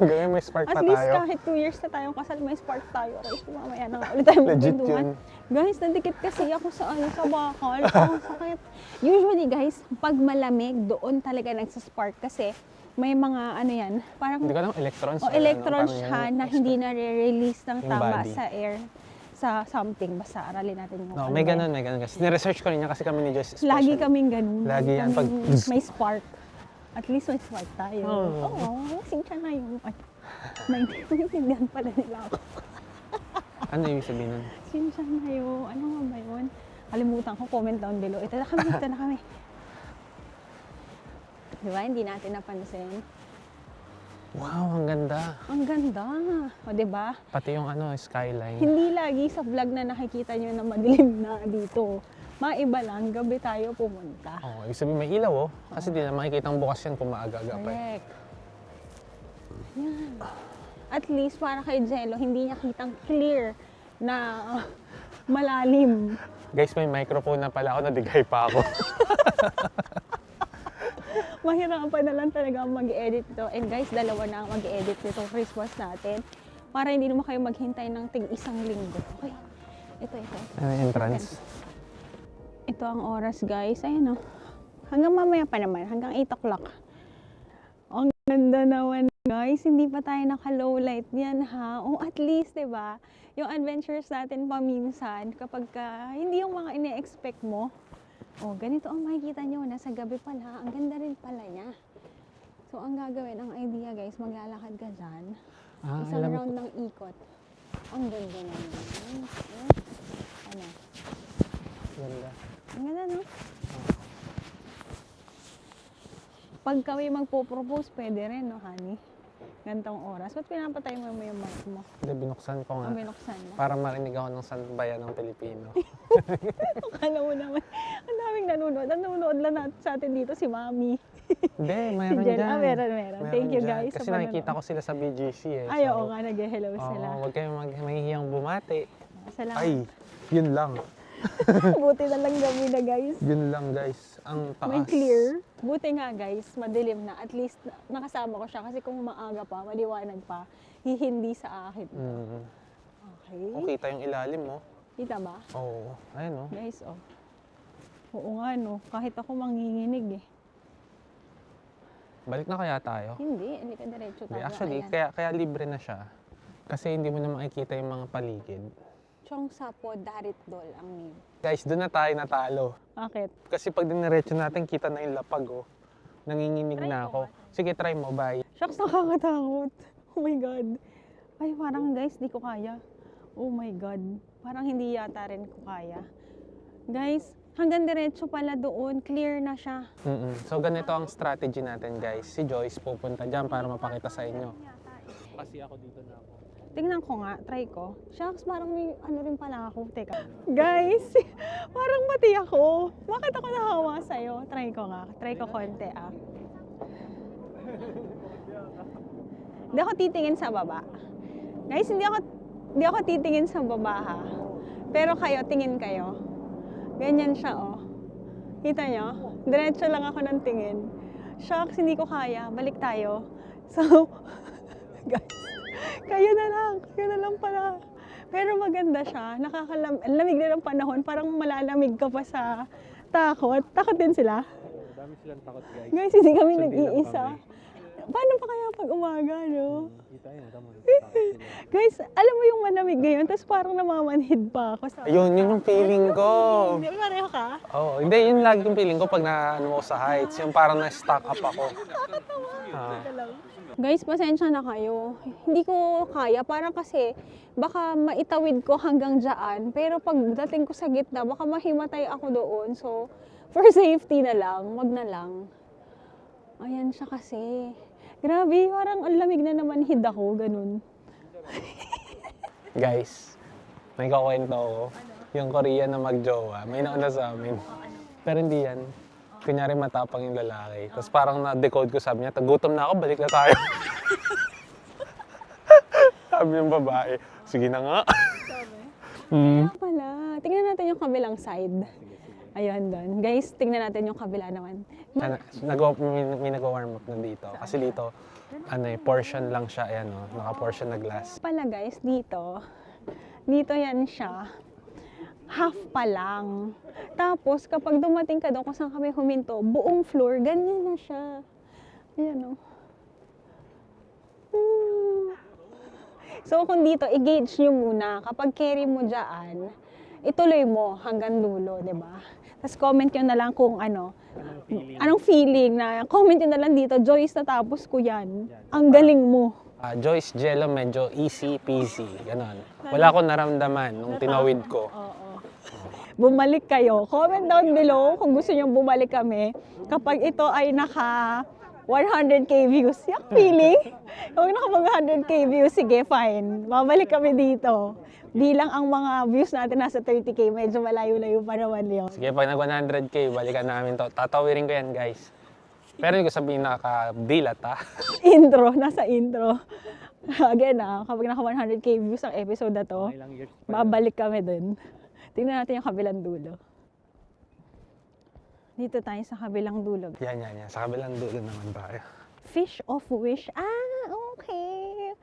ngayon may spark At pa least tayo. kahit 2 years na tayong kasal, may spark tayo. Right? Mamaya na nga ulit tayo Legit magpinduhan. yun. Guys, nandikit kasi ako sa sa bakal. Ang sakit. Usually guys, pag malamig, doon talaga nagsaspark kasi may mga yan, parang Hindi ko alam, electrons. electrons parang siya yung na hindi na-release ng yung tama body. sa air, sa something. Basta aralin natin yung No, ano may ba yan. ganun guys. Niresearch ko rin yan kasi kami ni Joyce especially. Lagi kaming ganun. Lagi yan, pag- may spark. At least may spark tayo. Oo. Oo, sinsya na yung maintindihan pala nila ako. Ano yung sabihin nun? Sinsya na yun. Ano nga ba yun? Kalimutan ko, comment down below. Ito na kami, ito na kami. Diba, hindi natin napansin. Wow, ang ganda. Ang ganda. O, diba? Pati yung skyline. Hindi lagi sa vlog na nakikita nyo na madilim na dito. Maiba lang, gabi tayo pumunta. Oh, ibig sabihin may ilaw Kasi di na makikita ang bukas yan kung maaga-aga pa. Correct. Yan. At least para kay Jello, hindi niya kitang clear na malalim. Guys, may microphone na pala ako, nadigay pa ako. Mahirapan na lang talaga mag-edit ito. And guys, dalawa na ang mag-edit nitong Christmas natin. Para hindi naman kayo maghintay ng tig-isang linggo. Okay. Ito. Ano yung entrance? Ito ang oras guys. Ayan Hanggang mamaya pa naman. Hanggang 8 o'clock. Ang ganda naman guys. Hindi pa tayo naka-low light yan ha. O at least, diba? Yung adventures natin paminsan kapag hindi yung mga ine-expect mo. Ganito ang makikita nyo. Nasa gabi pala. Ang ganda rin pala niya. So, ang gagawin, ang idea guys, maglalakad ka dyan. Isang alam round ng ikot. Ang ganda naman. Ano? Ganda. Ang ganda, no? Pag kami magpo-propose, pwede rin, no, honey? Gantong oras. Ba't pinapatay mo yung mic mo? Hindi, binuksan ko nga. Ang binuksan na. Para marinig ako ng sanbayan ng Pilipino. Akala mo naman, ang daming nanonood. Ang nanonood lang sa atin dito si Mami. Hindi, mayroon Jen, dyan. meron. Thank you dyan. guys. Kasi sa panonood. nakikita ko sila sa BGC Ay, oo nga, nag-hello sila. Huwag kayong mahihiyang bumati. Salamat. Ay, yun lang. Buti na lang gabi na guys. Yun lang guys. Ang taas. May clear. Buti nga guys, madilim na. At least nakasama ko siya kasi kung maaga pa, maliwanag pa, hihindi sa akin. Okay. Kita yung ilalim mo. Kita ba? Oo. Ayun Guys, Oo nga no, kahit ako manginginig Balik na kaya tayo? Hindi ka diretso tayo. Actually, Ayan. kaya libre na siya. Kasi hindi mo na makikita yung mga paligid. Chongsapo Darit Dol ang name. Guys, doon na tayo natalo. Bakit? Kasi pag diniretso natin, kita na yung lapag Nanginginig Try na mo ako. Sige, try mo. Bye. Shucks, nakakatakot. Oh my God. Ay, parang guys, di ko kaya. Oh my God. Parang hindi yata rin ko kaya. Guys, Hanggang diretso pala doon, clear na siya. So ganito ang strategy natin guys. Si Joyce pupunta dyan para mapakita sa inyo. Kasi ako dito na ako. Tingnan ko nga, try ko. Shucks, parang may ano rin pala ako. Teka. Guys, parang mati ako. Bakit ako nahawa sa'yo? Try ko nga. Try ko konti ah. Hindi ako titingin sa baba. Guys, hindi ako titingin sa baba ha. Pero kayo, tingin kayo. Ganyan siya oh. Kita nyo? Diretso lang ako ng tingin. Shucks, hindi ko kaya. Balik tayo. So, guys. Kayo na lang pala. Pero maganda siya. Lamig na ng panahon. Parang malalamig ka pa sa takot. Takot din sila. Dami silang takot guys. Guys, hindi kami Sundin lang nag-iisa. kami. Paano pa kaya pag umaga, no? Kita yun, tama. Guys, alam mo yung malamig ngayon, tapos parang namamanhid pa ako. Ayun, yun yung feeling ko. Hindi, pareho ka? Oo, hindi, yun lagi yung feeling ko pag naano mo sa heights. Yung parang na-stuck up ako. Guys, pasensya na kayo. Hindi ko kaya. Parang kasi, baka maitawid ko hanggang dyan. Pero pagdating ko sa gitna, baka mahimatay ako doon. So, for safety na lang, wag na lang. Ayan siya kasi. Grabe, parang ang lamig na naman hid ako, ganun. Guys, may kakwento ako. Yung Korean na magjowa, may nauna sa amin. Pero hindi yan. Kunyari matapang yung lalaki. Tapos parang na-decode ko, sabi niya, tagutom na ako, balik na tayo. Sabi yung babae, sige na nga. Pala, tingnan natin yung kabilang side. Ayun doon. Guys, tingnan natin yung kabila naman. May nag-warm up na dito. Kasi dito, portion lang siya. Ayan o, naka-portion na glass. Pala guys, dito yan siya. Half pa lang. Tapos, kapag dumating ka doon kung saan kami huminto, buong floor, ganyan na siya. Ayan o. So, kung dito, i-gauge nyo muna. Kapag carry mo dyan, ituloy mo hanggang dulo, di ba? Tapos comment nyo na lang kung anong feeling na, comment nyo na lang dito, Joyce, natapos ko yan. Ang galing mo. Joyce Jello, medyo easy peasy. Ganon. Wala akong naramdaman nung tinawid ko. Bumalik kayo. Comment down below kung gusto nyo bumalik kami. Kapag ito ay naka 100k views. Yung feeling? Kung naka 100k views, sige, fine. Babalik kami dito. Bilang ang mga views natin nasa 30k, medyo malayo-layo pa naman yun. Sige, pag nag 100k, balikan namin to. Tatawirin ko yan, guys. Pero hindi ko sabihin nakadilat, ha? Intro, nasa intro. Again, kapag naka 100k views ang episode na to, Ilang years pa yun. babalik kami dun. Tingnan natin yung kabilang dulo. Dito tayo sa kabilang dulo. Yan. Sa kabilang dulo naman tayo. Fish of wish. Okay.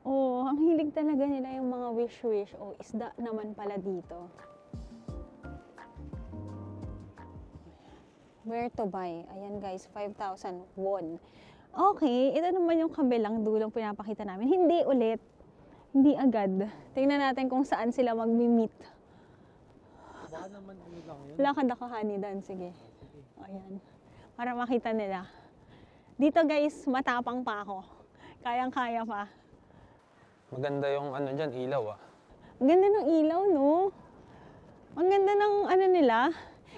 Oh, ang hilig talaga nila yung mga wish-wish. Oh, isda naman pala dito. Where to buy? Ayan guys, 5,000 won. Okay, ito naman yung kabilang dulong pinapakita namin. Hindi ulit. Hindi agad. Tingnan natin kung saan sila mag-meet. Baka naman ano lang yun. Lakad ako, honey, doon. Sige. Ayan. Para makita nila. Dito guys, matapang pa ako. Kayang-kaya pa. Maganda yung dyan, ilaw, ah. Ang ganda ng ilaw, no? Ang ganda ng nila.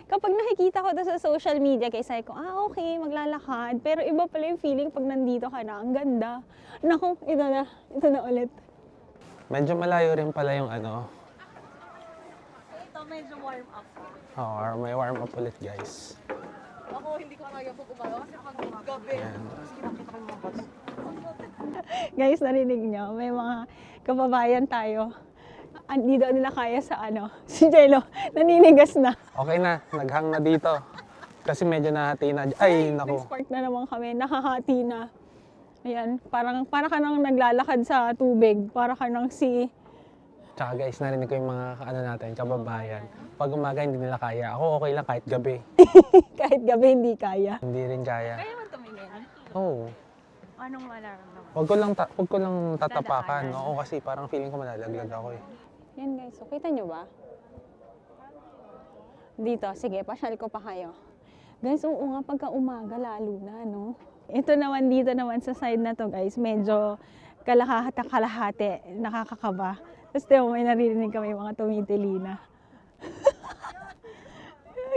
Kapag nakikita ko to sa social media, kaya sabi ko, okay, maglalakad. Pero iba pala yung feeling pag nandito ka na. Ang ganda. Naku, ito na ulit. Medyo malayo rin pala yung Ito medyo warm up. may warm up ulit, guys. Ako hindi ko kaya pag umaga kasi pag gabi, Ayan. mas kinakita ko yung mga bats. Guys, narinig nyo, may mga kababayan tayo. Hindi daw nila kaya sa si Jello, naninigas na. Okay na, naghang na dito. Kasi medyo nahati na. Ay, naku. Nag-spark na naman kami, nakahati na. Ayan, para ka nang naglalakad sa tubig, para ka nang Tsaka guys, narinig ko yung mga natin, kababayan. Pag umaga, hindi nila kaya. Ako okay lang kahit gabi. kahit gabi hindi kaya. Hindi rin kaya. Kaya man tumingin. Oo. Anong malaramdaman? Huwag ko lang tatapakan. Oo, kasi parang feeling ko malalaglag ako eh. Yan guys, so kita nyo ba? Dito, sige, pasyal ko pa kayo. Guys, oo nga, pagka umaga lalo na, no? Ito naman dito naman sa side na to guys, medyo kalahati, nakakakaba. Tapos may naririnig kami mga tumitili na.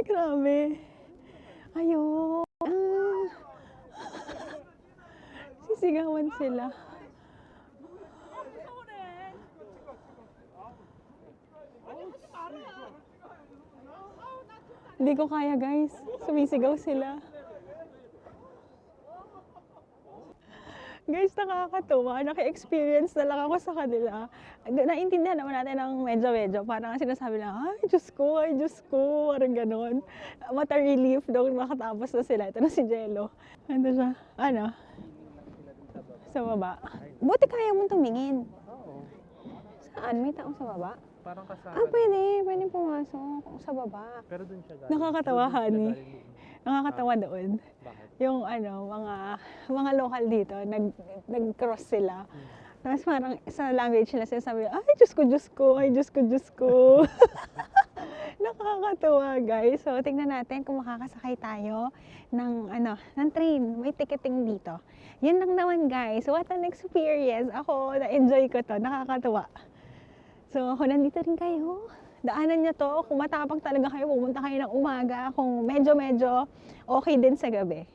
Ay, grabe. Ayun. Sisigawan sila. Hindi ko kaya, guys. Sumisigaw sila. Guys, nakakatuwa. Naki-experience na lang ako sa kanila. Naintindihan naman natin ng medyo-medyo. Parang sinasabi lang, ay, Diyos ko, ay, Diyos ko. Parang ganon. What a relief daw makatapos na sila. Ito na si Jello. Ano siya? Ano? Sa baba. Buti kaya mong tumingin. Saan? May tao sa baba? Parang kasama. Pwede. Pwede pumasok sa baba. Pero dun siya galing. Nakakatawa, honey. Nakakatawa doon. Bakit? Yung mga local dito, nag-cross sila. Tapos parang sa language nila sinasabi, ay, Diyos ko, Diyos ko, ay, Diyos ko, Diyos ko. Nakakatawa, guys. So, tingnan natin kung makakasakay tayo ng train. May ticketing dito. Yan lang naman, guys. What an experience. Ako, na-enjoy ko to. Nakakatawa. So, kung nandito rin kayo, daanan nyo to. Kung matapang talaga kayo, pumunta kayo ng umaga. Kung medyo okay din sa gabi.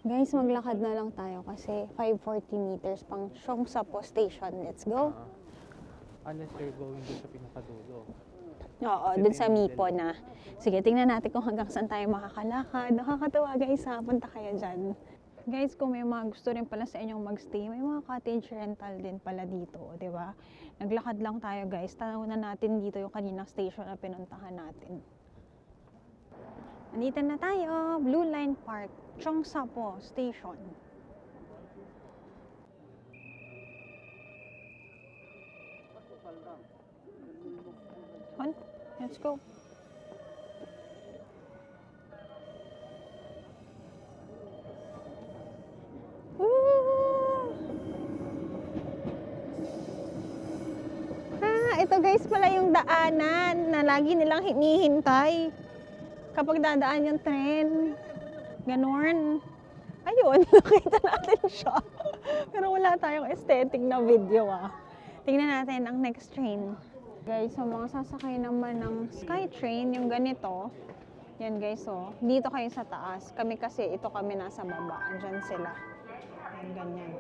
Guys, maglakad na lang tayo kasi 540 meters pang Cheongsapo Station. Let's go. Unless you're going dun sa pinakadulo. Oo, dun sa Mipo na. Sige, tingnan natin kung hanggang saan tayo makakalakad. Nakakatawa, guys, ha. Punta kayo dyan. Guys, kung may mga gusto rin pala sa inyong magstay, may mga cottage rental din pala dito, di ba? Naglakad lang tayo, guys. Tanaw na natin dito yung kaninang station na pinuntahan natin. Nandito na tayo, Blue Line Park, Cheongsapo Station. On, let's go. Ito guys pala yung daanan na lagi nilang hinihintay kapag dadaan yung tren. Ganon. Ayun, nakita natin siya. Pero wala tayong aesthetic na video Tingnan natin ang next train. Guys, so mga sasakay naman ng SkyTrain, yung ganito. Yan guys, so dito kayo sa taas. Kami kasi, ito kami nasa baba. Andyan sila. Ganyan.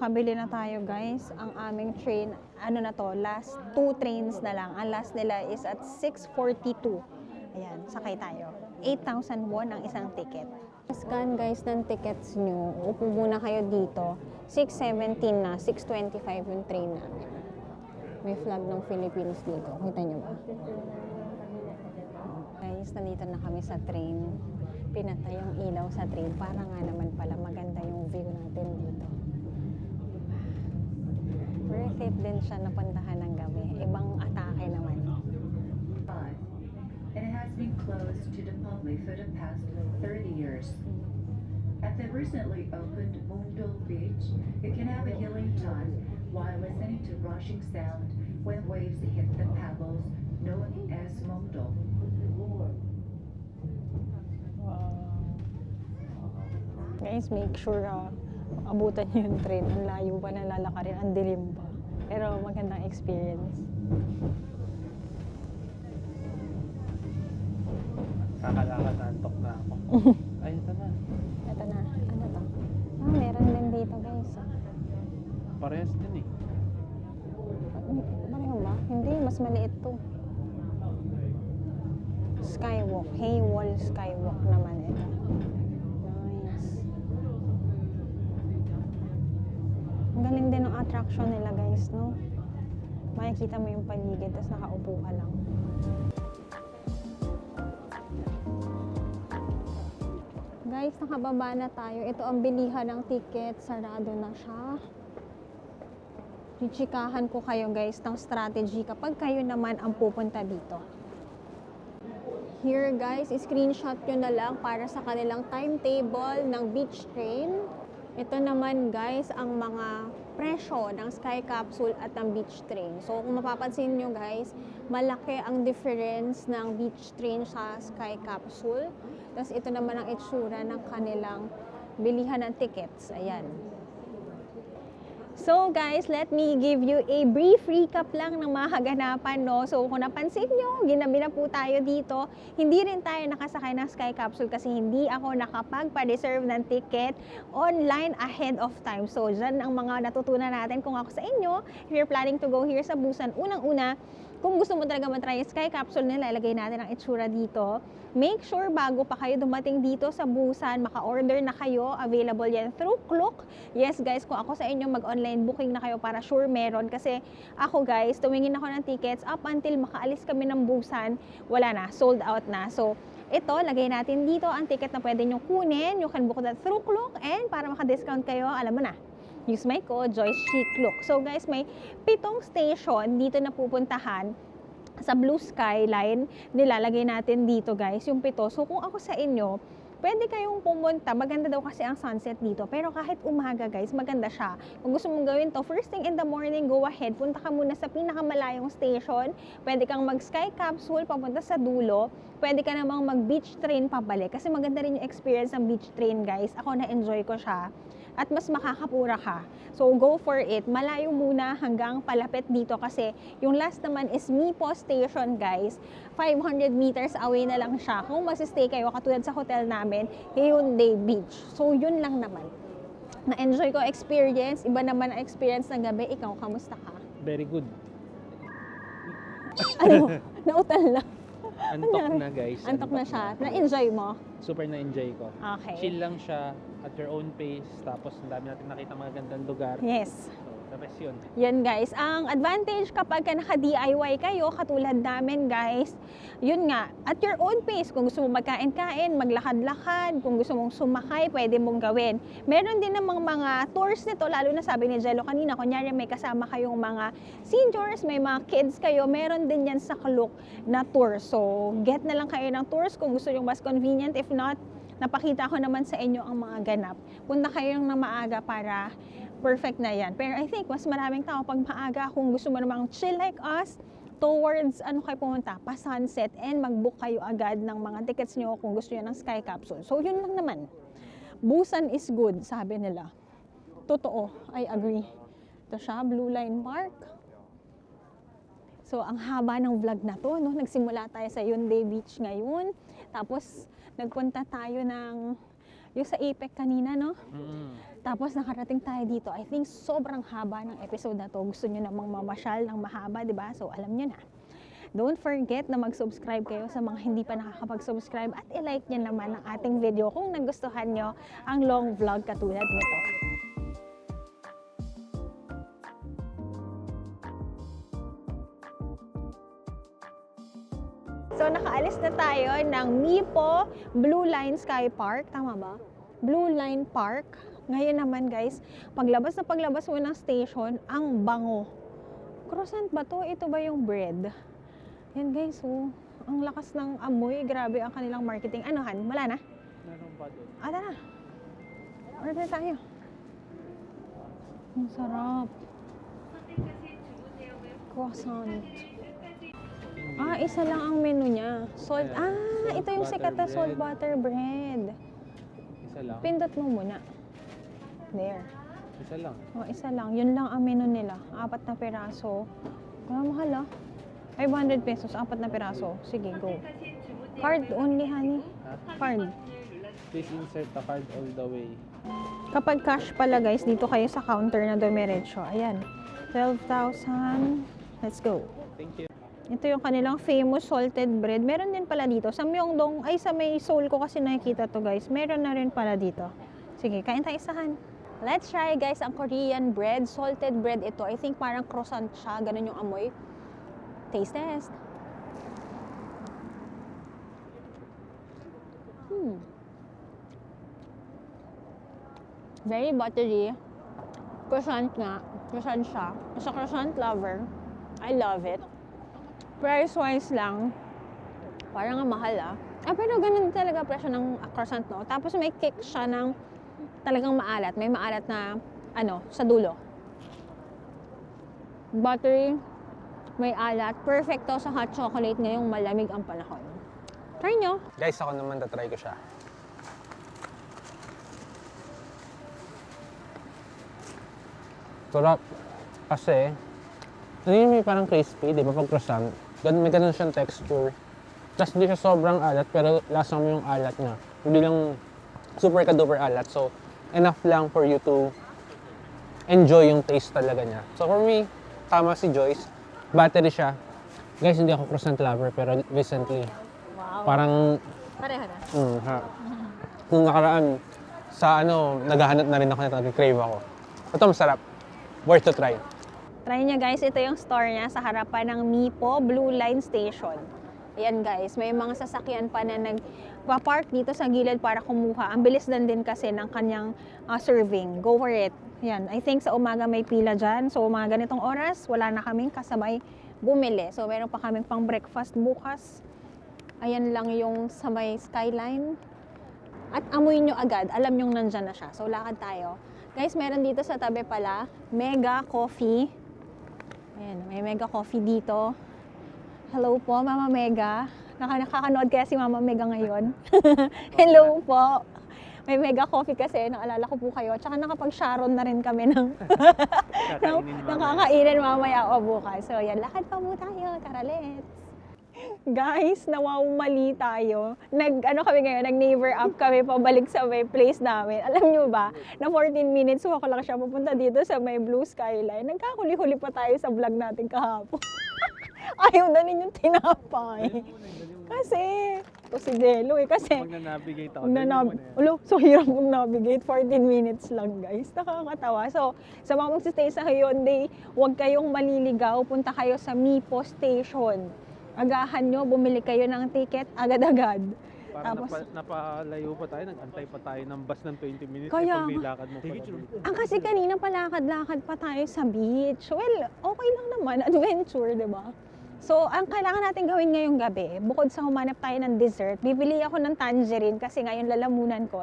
Kabili na tayo guys. Ang aming train, ano na to, last 2 trains na lang. Ang last nila is at 6:42. Ayan, sakay tayo. 8,000 won ang isang ticket. Scan guys ng tickets nyo. Upo muna kayo dito. 6:17 na, 6:25 yung train namin. May flag ng Philippines dito. Kita nyo ba? Guys, nandito na kami sa train. Pinatay yung ilaw sa train. Para nga naman pala maganda yung view natin dito. Worth it din siya napuntahan ng gabi. Ibang atake naman. And it has been closed to the public for the past 30 years. At the recently opened Mungdol Beach, you can have a healing time while listening to rushing sound when waves hit the pebbles, known as Mungdol. Guys, make sure abutan nyo yung train. Ang layo pa na lalakarin, ang dilim pa. Pero magandang experience. Kakalakad, antok na ako. Ay, ito na. Ito na. Ano to? Meron din dito guys. Parehas din eh. Pareho ba? Hindi, mas maliit to. Skywalk. Haywall Skywalk naman ito. Nice. Ang galing din ng attraction nila guys, no? Makikita mo yung paligid, tapos nakaupo ka lang. Guys, nakababa na tayo. Ito ang bilihan ng ticket. Sarado na siya. Chichikahan ko kayo guys ng strategy kapag kayo naman ang pupunta dito. Here guys, screenshot nyo na lang para sa kanilang timetable ng beach train. Ito naman guys ang mga presyo ng Sky Capsule at ng beach train. So kung mapapansin nyo guys, malaki ang difference ng beach train sa Sky Capsule. Tapos ito naman ang itsura ng kanilang bilihan ng tickets. Ayan. So guys, let me give you a brief recap lang ng mga kaganapan, no? So kung napansin nyo, ginabi na po tayo dito. Hindi rin tayo nakasakay ng Sky Capsule kasi hindi ako nakapagpa-reserve ng ticket online ahead of time. So dyan ang mga natutunan natin kung ako sa inyo. If you're planning to go here sa Busan, unang-una, kung gusto mo talaga matry yung Sky Capsule nila, ilagay natin ang itsura dito. Make sure bago pa kayo dumating dito sa Busan, maka-order na kayo. Available yan through Klook. Yes guys, kung ako sa inyo, mag-online booking na kayo para sure meron. Kasi ako guys, tumingin ako ng tickets up until makaalis kami ng Busan, wala na, sold out na. So, ito, lagay natin dito ang ticket na pwede nyo kunin. You can book that through Klook and para maka-discount kayo, alam mo na. Use my code, Joyce Chic Look. So guys, may 7 station dito na pupuntahan sa Blue Sky line. Nilalagay natin dito guys, yung 7. So kung ako sa inyo, pwede kayong pumunta. Maganda daw kasi ang sunset dito. Pero kahit umaga guys, maganda siya. Kung gusto mong gawin to, first thing in the morning, go ahead. Punta ka muna sa pinakamalayong station. Pwede kang mag-Sky Capsule, papunta sa dulo. Pwede ka namang mag-beach train pabalik. Kasi maganda rin yung experience ng beach train guys. Ako na-enjoy ko siya. At mas makakapura ka. So, go for it. Malayo muna hanggang palapit dito kasi yung last naman is Mipo Station, guys. 500 meters away na lang siya. Kung masistay kayo, katulad sa hotel namin, Hyundai Beach. So, yun lang naman. Na-enjoy ko experience. Iba naman ang experience ng gabi. Ikaw, kamusta ka? Very good. Ano? Nautal na. Antok na guys. Antok na siya. Na-enjoy mo? Super na-enjoy ko. Okay. Chill lang siya at your own pace. Tapos ang dami natin nakita mga gandang lugar. Yes. So, the best yun. Yan guys, ang advantage kapag ka naka-DIY kayo, katulad namin guys, yun nga, at your own pace, kung gusto mong magkain-kain, maglakad-lakad, kung gusto mong sumakay, pwede mong gawin. Meron din namang mga tours nito, lalo na sabi ni Jello kanina, kunyari may kasama kayong mga seniors, may mga kids kayo, meron din yan sa Klook na tour. So, get na lang kayo ng tours kung gusto yung mas convenient. If not, napakita ko naman sa inyo ang mga ganap. Punta kayo ng maaga para perfect na yan. Pero I think mas maraming tao pag maaga, kung gusto mo namang chill like us, towards ano kayo pumunta, pa sunset, and mag-book kayo agad ng mga tickets nyo kung gusto nyo ng Sky Capsule. So yun lang naman. Busan is good, sabi nila. Totoo, I agree. Ito siya, Blue Line Park. So ang haba ng vlog na to, no? Nagsimula tayo sa Hyundai Beach ngayon. Tapos nagpunta tayo ng yung sa Apex kanina, no? Tapos nakarating tayo dito. I think sobrang haba ng episode na to. Gusto nyo namang mamasyal ng mahaba, di ba? So alam nyo na. Don't forget na mag-subscribe kayo sa mga hindi pa nakakapag-subscribe at i-like nyo naman ang ating video kung nagustuhan nyo ang long vlog katulad nito. So, nakaalis na tayo ng Mipo Blue Line Sky Park. Tama ba? Blue Line Park. Ngayon naman guys, paglabas mo ng station, ang bango. Croissant ba to? Ito ba yung bread? Yan guys, oh. Ang lakas ng amoy. Grabe ang kanilang marketing. Ano Han? Wala na? Meron pa doon. Tara. Order tayo. Ang sarap. Croissant. Isa lang ang menu niya. Salt. Salt Ito yung sikat na butter salt bread. butter bread. Isa lang. Pindot mo muna. There. Isa lang. Isa lang. Yun lang ang menu nila. 4 na piraso. Wala mahal 500 pesos, 4 na piraso. Sige, go. Card only, honey. Card. Please insert the card all the way. Kapag cash pala guys, dito kayo sa counter na dumiretso. Ayan. 12,000. Let's go. Thank you. Ito yung kanilang famous salted bread. Meron din pala dito. Sa Myeongdong, sa may Seoul ko kasi nakikita to guys. Meron na rin pala dito. Sige, kain tayo isahan. Let's try guys ang Korean bread. Salted bread ito. I think parang croissant siya. Ganun yung amoy. Taste test. Very buttery. Croissant nga. Croissant siya. As a croissant lover, I love it. Price-wise lang, parang ang mahal pero ganun talaga presyo ng croissant, no? Tapos may kick siya ng talagang maalat. May maalat na, sa dulo. Buttery, may alat. Perfecto sa hot chocolate ngayong malamig ang panahon. Try nyo. Guys, ako naman tatry ko siya. Sarap. Kasi, ano yun, may parang crispy, di ba, pag croissant. May ganun siyang texture. Tapos hindi siya sobrang alat, pero lasa mo yung alat niya. Hindi lang super ka-duper alat. So, enough lang for you to enjoy yung taste talaga niya. So, for me, tama si Joyce. Battery siya. Guys, hindi ako croissant lover, pero recently, parang, Pareho na. nung nakaraan, sa naghahanap na rin ako nito, nag-crave ako. Ito, masarap. Worth to try. Try nyo guys, ito yung store niya sa harapan ng Mipo Blue Line Station. Ayan guys, may mga sasakyan pa na nagpa-park dito sa gilid para kumuha. Ang bilis din kasi ng kanyang serving. Go for it. Ayan, I think sa umaga may pila dyan. So mga ganitong oras, wala na kaming kasabay bumili. So meron pa kaming pang breakfast bukas. Ayan lang yung sa may skyline. At amoy nyo agad, alam nyo nandyan na siya. So lakad tayo. Guys, meron dito sa tabi pala, Mega Coffee. Ayan, may Mega Coffee dito. Hello po, Mama Mega. Nakakanood kaya si Mama Mega ngayon. Hello po. May Mega Coffee kasi, naalala ko po kayo. Tsaka nakapag-sharon na rin kami ng nakakainin mamaya o bukas. So yan, lakad pa po tayo. Tara, let's. Guys, nawawmali tayo. Kami ngayon, nag-neighbor up kami pabalik sa may place namin. Alam nyo ba, na 14 minutes walk lang siya papunta dito sa may blue skyline. Nagkakuli-huli pa tayo sa vlog natin kahapon. Ayaw na ninyong tinapay. Kasi, ito si Delo kasi Mag-navigate ako. so hirap mag-navigate. 14 minutes lang guys. Nakakatawa. So, sa mga magsistay sa Hyundai, huwag kayong maliligaw. Punta kayo sa Mipo Station. Agahan nyo, bumili kayo ng ticket agad-agad. Parang napalayo pa tayo, nag-antay pa tayo ng bus ng 20 minutes. Kaya Pag may lakad mo pala dito. Kasi kanina palakad-lakad pa tayo sa beach. Well, okay lang naman. Adventure, di ba? So, ang kailangan natin gawin ngayong gabi, bukod sa humanap tayo ng dessert, bibili ako ng tangerine kasi ngayon lalamunan ko,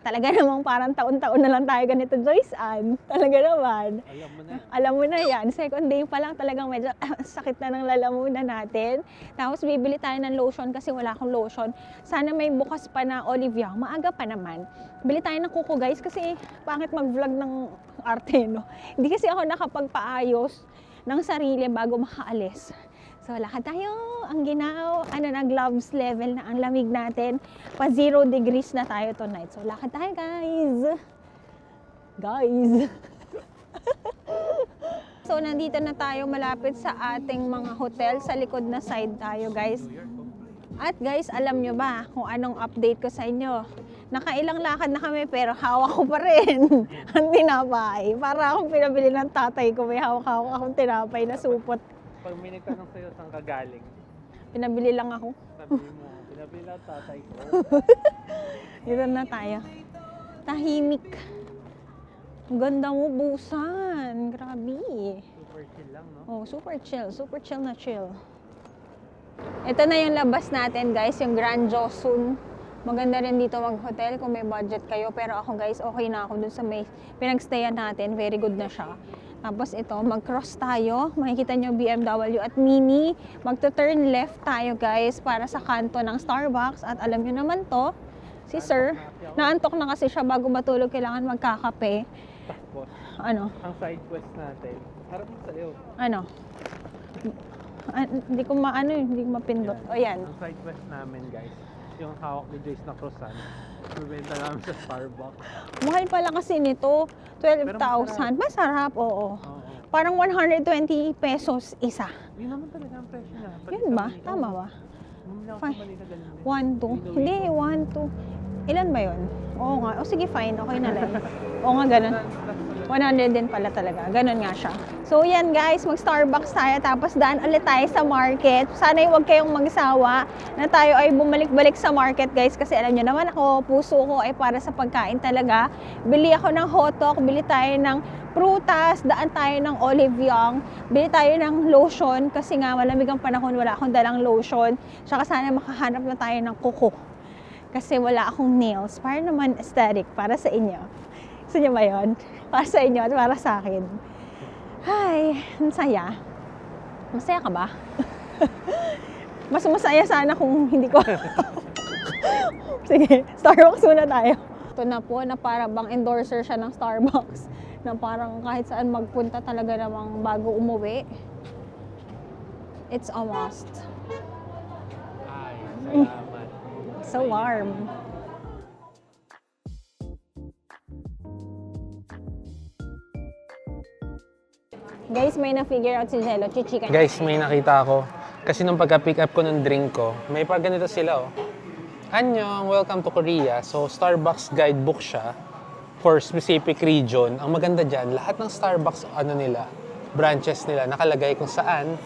talaga namang parang taon-taon na lang tayo ganito, Joyce Ann. Talaga naman. Alam mo na. Alam mo na yan. Second day pa lang talagang medyo sakit na ng lalamunan natin. Tapos bibili tayo ng lotion kasi wala akong lotion. Sana may bukas pa na Olivia. Maaga pa naman. Bili tayo ng kuko guys kasi pangit mag-vlog ng arte, no? Hindi kasi ako nakapagpaayos ng sarili bago makaalis. So, lakad tayo. Ang ginaw, na gloves level na ang lamig natin. Pa 0 degrees na tayo tonight. So, lakad tayo, guys. So, nandito na tayo malapit sa ating mga hotel. Sa likod na side tayo, guys. At guys, alam nyo ba kung anong update ko sa inyo? Nakailang lakad na kami pero hawak ko pa rin ang tinapay. Para akong pinabili ng tatay ko. May hawak-hawak akong tinapay na supot. Pag may nagtanong sa'yo, saan ka galing? Pinabili lang ako. Sabi mo, pinabili lang tatay ko. Dito na tayo. Tahimik. Ang ganda mo, Busan. Grabe. Super chill lang, no? Oh, super chill. Super chill na chill. Ito na yung labas natin, guys. Yung Grand Joseon. Maganda rin dito mag-hotel kung may budget kayo. Pero ako, guys, okay na ako dun sa may pinagstayan natin. Very good na siya. Tapos ito, mag-cross tayo. Makikita nyo BMW at Mini. Magto-turn left tayo, guys, para sa kanto ng Starbucks. At alam nyo naman to, si Sir, naantok na kasi siya bago matulog. Kailangan magkakape. Tapos, Ano? ang side quest natin, harap mo sa'yo. Ano? Hindi ko mapindot. O yan. Ang side quest namin, guys, yung hawak ni Joyce na croissant, bibenta namin sa Starbucks. Mahal pala kasi nito. 12,000. Masarap, oo. Oo. Parang 120 pesos isa. Yun naman talaga ang presyo niya. Pati Yun sa ba? Manila. Tama ba? Bumili ako Fine. sa Manila, ganun din. 1, 2. Hindi, 1, 2. Ilan ba yun? Oo nga. O sige, fine. Okay na lang. Oo nga, ganun. 100 din pala talaga. Ganun nga siya. So yan guys, mag-Starbucks tayo tapos daan ulit tayo sa market. Sana huwag kayong magsawa na tayo ay bumalik-balik sa market guys kasi alam nyo naman ako, puso ko ay para sa pagkain talaga. Bili ako ng hotdog, bili tayo ng prutas, daan tayo ng Olive Young, bili tayo ng lotion kasi nga malamig ang panahon, wala akong dalang lotion. Tsaka sana makahanap na tayo ng kuko kasi wala akong nails. Para naman aesthetic, para sa inyo. Gusto nyo ba yun? Para sa inyo at para sa akin. Ay, ang saya. Masaya ka ba? Mas masaya sana kung hindi ko... Sige, Starbucks muna tayo. sakto na po na para bang endorser siya ng Starbucks na parang kahit saan magpunta talaga namang bago umuwi. It's a must. Ay, salamat. So warm. Guys, may na-figure out si Jello. Chichika niya. Guys, may nakita ako. Kasi nung pagka-pick up ko ng drink ko, may pag ganito sila oh. Annyeong, welcome to Korea. So, Starbucks guidebook siya for specific region. Ang maganda dyan, lahat ng Starbucks, branches nila, nakalagay kung saan.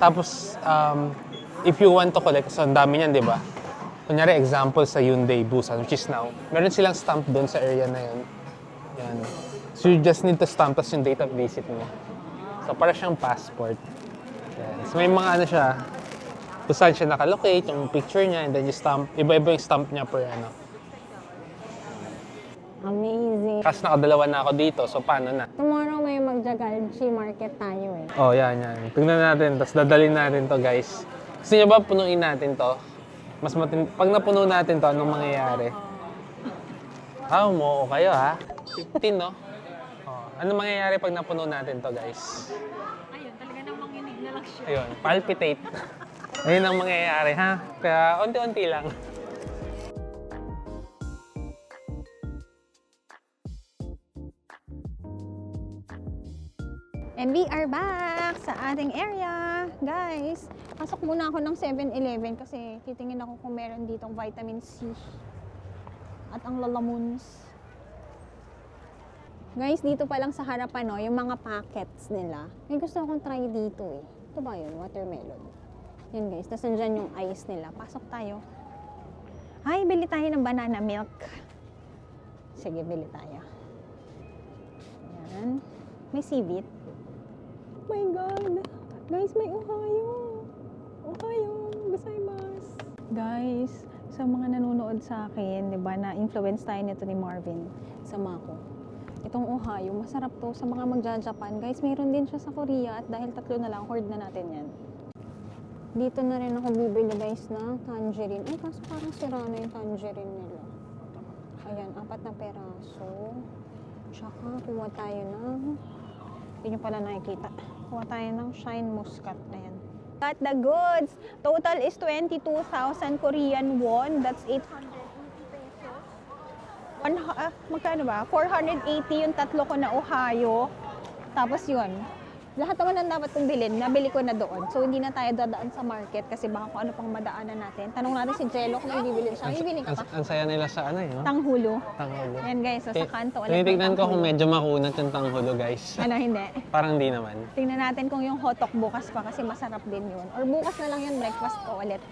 Tapos, if you want to collect, so ang dami niyan, di ba? Kunyari, example sa Hyundai Busan, which is now, meron silang stamp doon sa area na yun. Yan. So, you just need to stamp tas yung date of visit mo. So, para siyang passport. Yan. So, may mga ano siya, kung saan siya nakalocate, yung picture niya, and then yung stamp, iba-iba yung stamp niya per ano. Amazing. Kasi nakadalawa na ako dito, so paano na? Tomorrow may magjagalchi market tayo eh. Oh, yan. Tingnan natin, tapos dadalhin natin to, guys. Gusto niyo ba punuin natin to? Pag napuno natin to, anong mangyayari? Umuo kayo ha? 15, no? Oh, anong mangyayari pag napuno natin to, guys? Ayun, talaga nang manginig na lang siya. Ayun, palpitate. Ayun ang mangyayari, ha? Kaya unti-unti lang. And we are back sa ating area. Guys, pasok muna ako ng 7-Eleven kasi titingin ako kung meron ditong vitamin C. At ang lalamons. Guys, dito pa lang sa harapan, no, yung mga packets nila. May gusto akong try dito eh. Ito ba yun? Watermelon. Yan guys, tapos nandyan yung ice nila. Pasok tayo. Ay, bili tayo ng banana milk. Sige, bili tayo. Yan. May sibit. Oh my God! Guys, may Ohio! Ohio! Gozaimasu! Guys, sa mga nanonood sa akin, di ba, na-influence tayo nito ni Marvin sa Mako. Itong Ohio, masarap to sa mga magja-Japan. Guys, mayroon din siya sa Korea at dahil 3 na lang, hoard na natin yan. Dito na rin ako bibili guys na tangerine. Ay, kaso parang sira na yung tangerine nila. Ayan, 4 na peraso. Tsaka, kuha tayo ng... Hindi nyo pala nakikita. Kuha tayo ng Shine Muscat. Ayan. Got the goods. Total is 22,000 Korean won. That's 880 pesos. Magkano ba? 480 yung tatlo ko na Ohio. Tapos yun. Lahat naman ang dapat kong bilhin, nabili ko na doon. So, hindi na tayo dadaan sa market kasi baka kung ano pang madaanan natin. Tanong natin si Jello kung may bibili siya. Bibili ka pa? Ang saya nila sa ano yun? Tanghulo. Tanghulo. Yan guys, so sa kanto. ulit ng Tinitignan ko kung tanghulo. medyo makunat yung tanghulo, guys. Ano, hindi. Parang di naman. Tingnan natin kung yung hotok bukas pa kasi masarap din yun. Or bukas na lang yung breakfast ko ulit.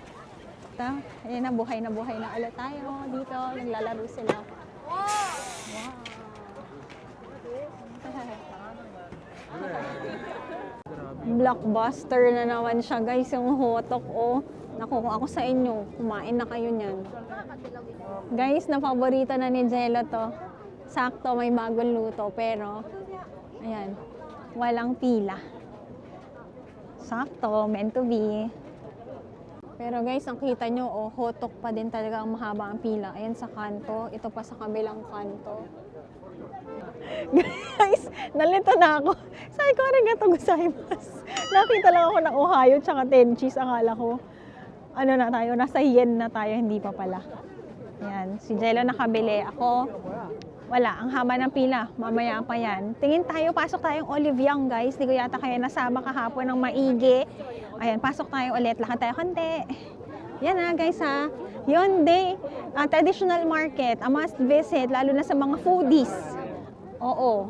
Ito, ayan na buhay na ulit tayo dito. Naglalaro sila. Wow! Blockbuster na naman siya guys, yung hotok oh. Naku, kung ako sa inyo, kumain na kayo niyan. Guys, napaborito na ni Jello to. Sakto, may bagong luto, pero ayan, walang pila. Sakto, meant to be. Pero guys, ang kita nyo, oh, hotok pa din talaga ang mahaba ang pila. Ayan sa kanto, ito pa sa kabilang kanto. Guys, nalito na ako. Sabi ko, arigato gozaimasu. Nakita lang ako ng Ohio tsaka 10 cheese. Akala ko, ano na tayo, nasa yen na tayo, hindi pa pala. Yan, si Jello nakabili. Ako, wala, ang haba ng pila. Mamaya pa yan. Tingin tayo, pasok tayong Olive Young, guys. Di ko yata kayo nasama kahapon ng maigi. Ayan, pasok tayo ulit. Lakad tayo konti. Yan na, guys, ha. Hyundai traditional market. A must visit, lalo na sa mga foodies. Oo.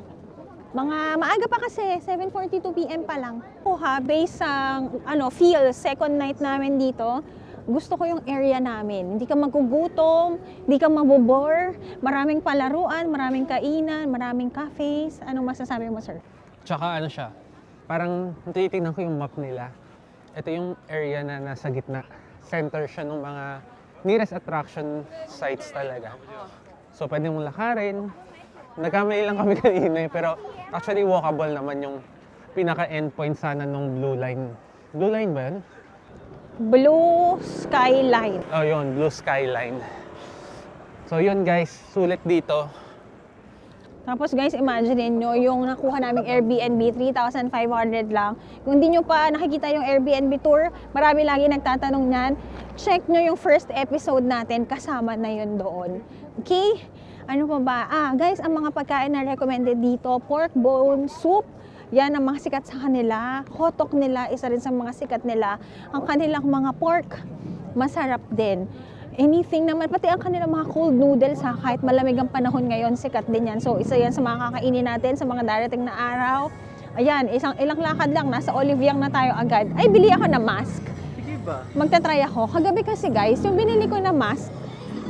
Mga maaga pa kasi, 7:42 PM pa lang. Ha, based sa feel, second night namin dito, gusto ko yung area namin. Hindi ka magugutom, hindi ka mabobore, maraming palaruan, maraming kainan, maraming cafes. Anong masasabi mo, sir? Tsaka ano siya, parang titignan ko yung map nila. Ito yung area na nasa gitna. Center siya ng mga nearest attraction sites talaga. So pwede mong lakarin. Nagkamali lang kami kanina pero actually walkable naman yung pinaka-endpoint sana nung Blue Line. Blue Line ba yun? Blue Skyline. Oh yun, Blue Skyline. So yun guys, sulit dito. Tapos guys, imagine nyo yung nakuha naming Airbnb, 3,500 lang. Kung hindi nyo pa nakikita yung Airbnb tour, marami lagi nagtatanong niyan. Check nyo yung first episode natin, kasama na yun doon. Okay? Ano pa ba? Guys, ang mga pagkain na recommended dito, pork bone soup. Yan ang mga sikat sa kanila. Hotok nila, isa rin sa mga sikat nila. Ang kanilang mga pork, masarap din. Anything naman, pati ang kanilang mga cold noodles ha, kahit malamig ang panahon ngayon, sikat din yan. So, isa yan sa mga kakainin natin sa mga darating na araw. Ayan, ilang lakad lang, nasa Oliviang na tayo agad. Ay, bili ako na mask. Sige ba? Magta-try ako. Kagabi kasi guys, yung binili ko na mask,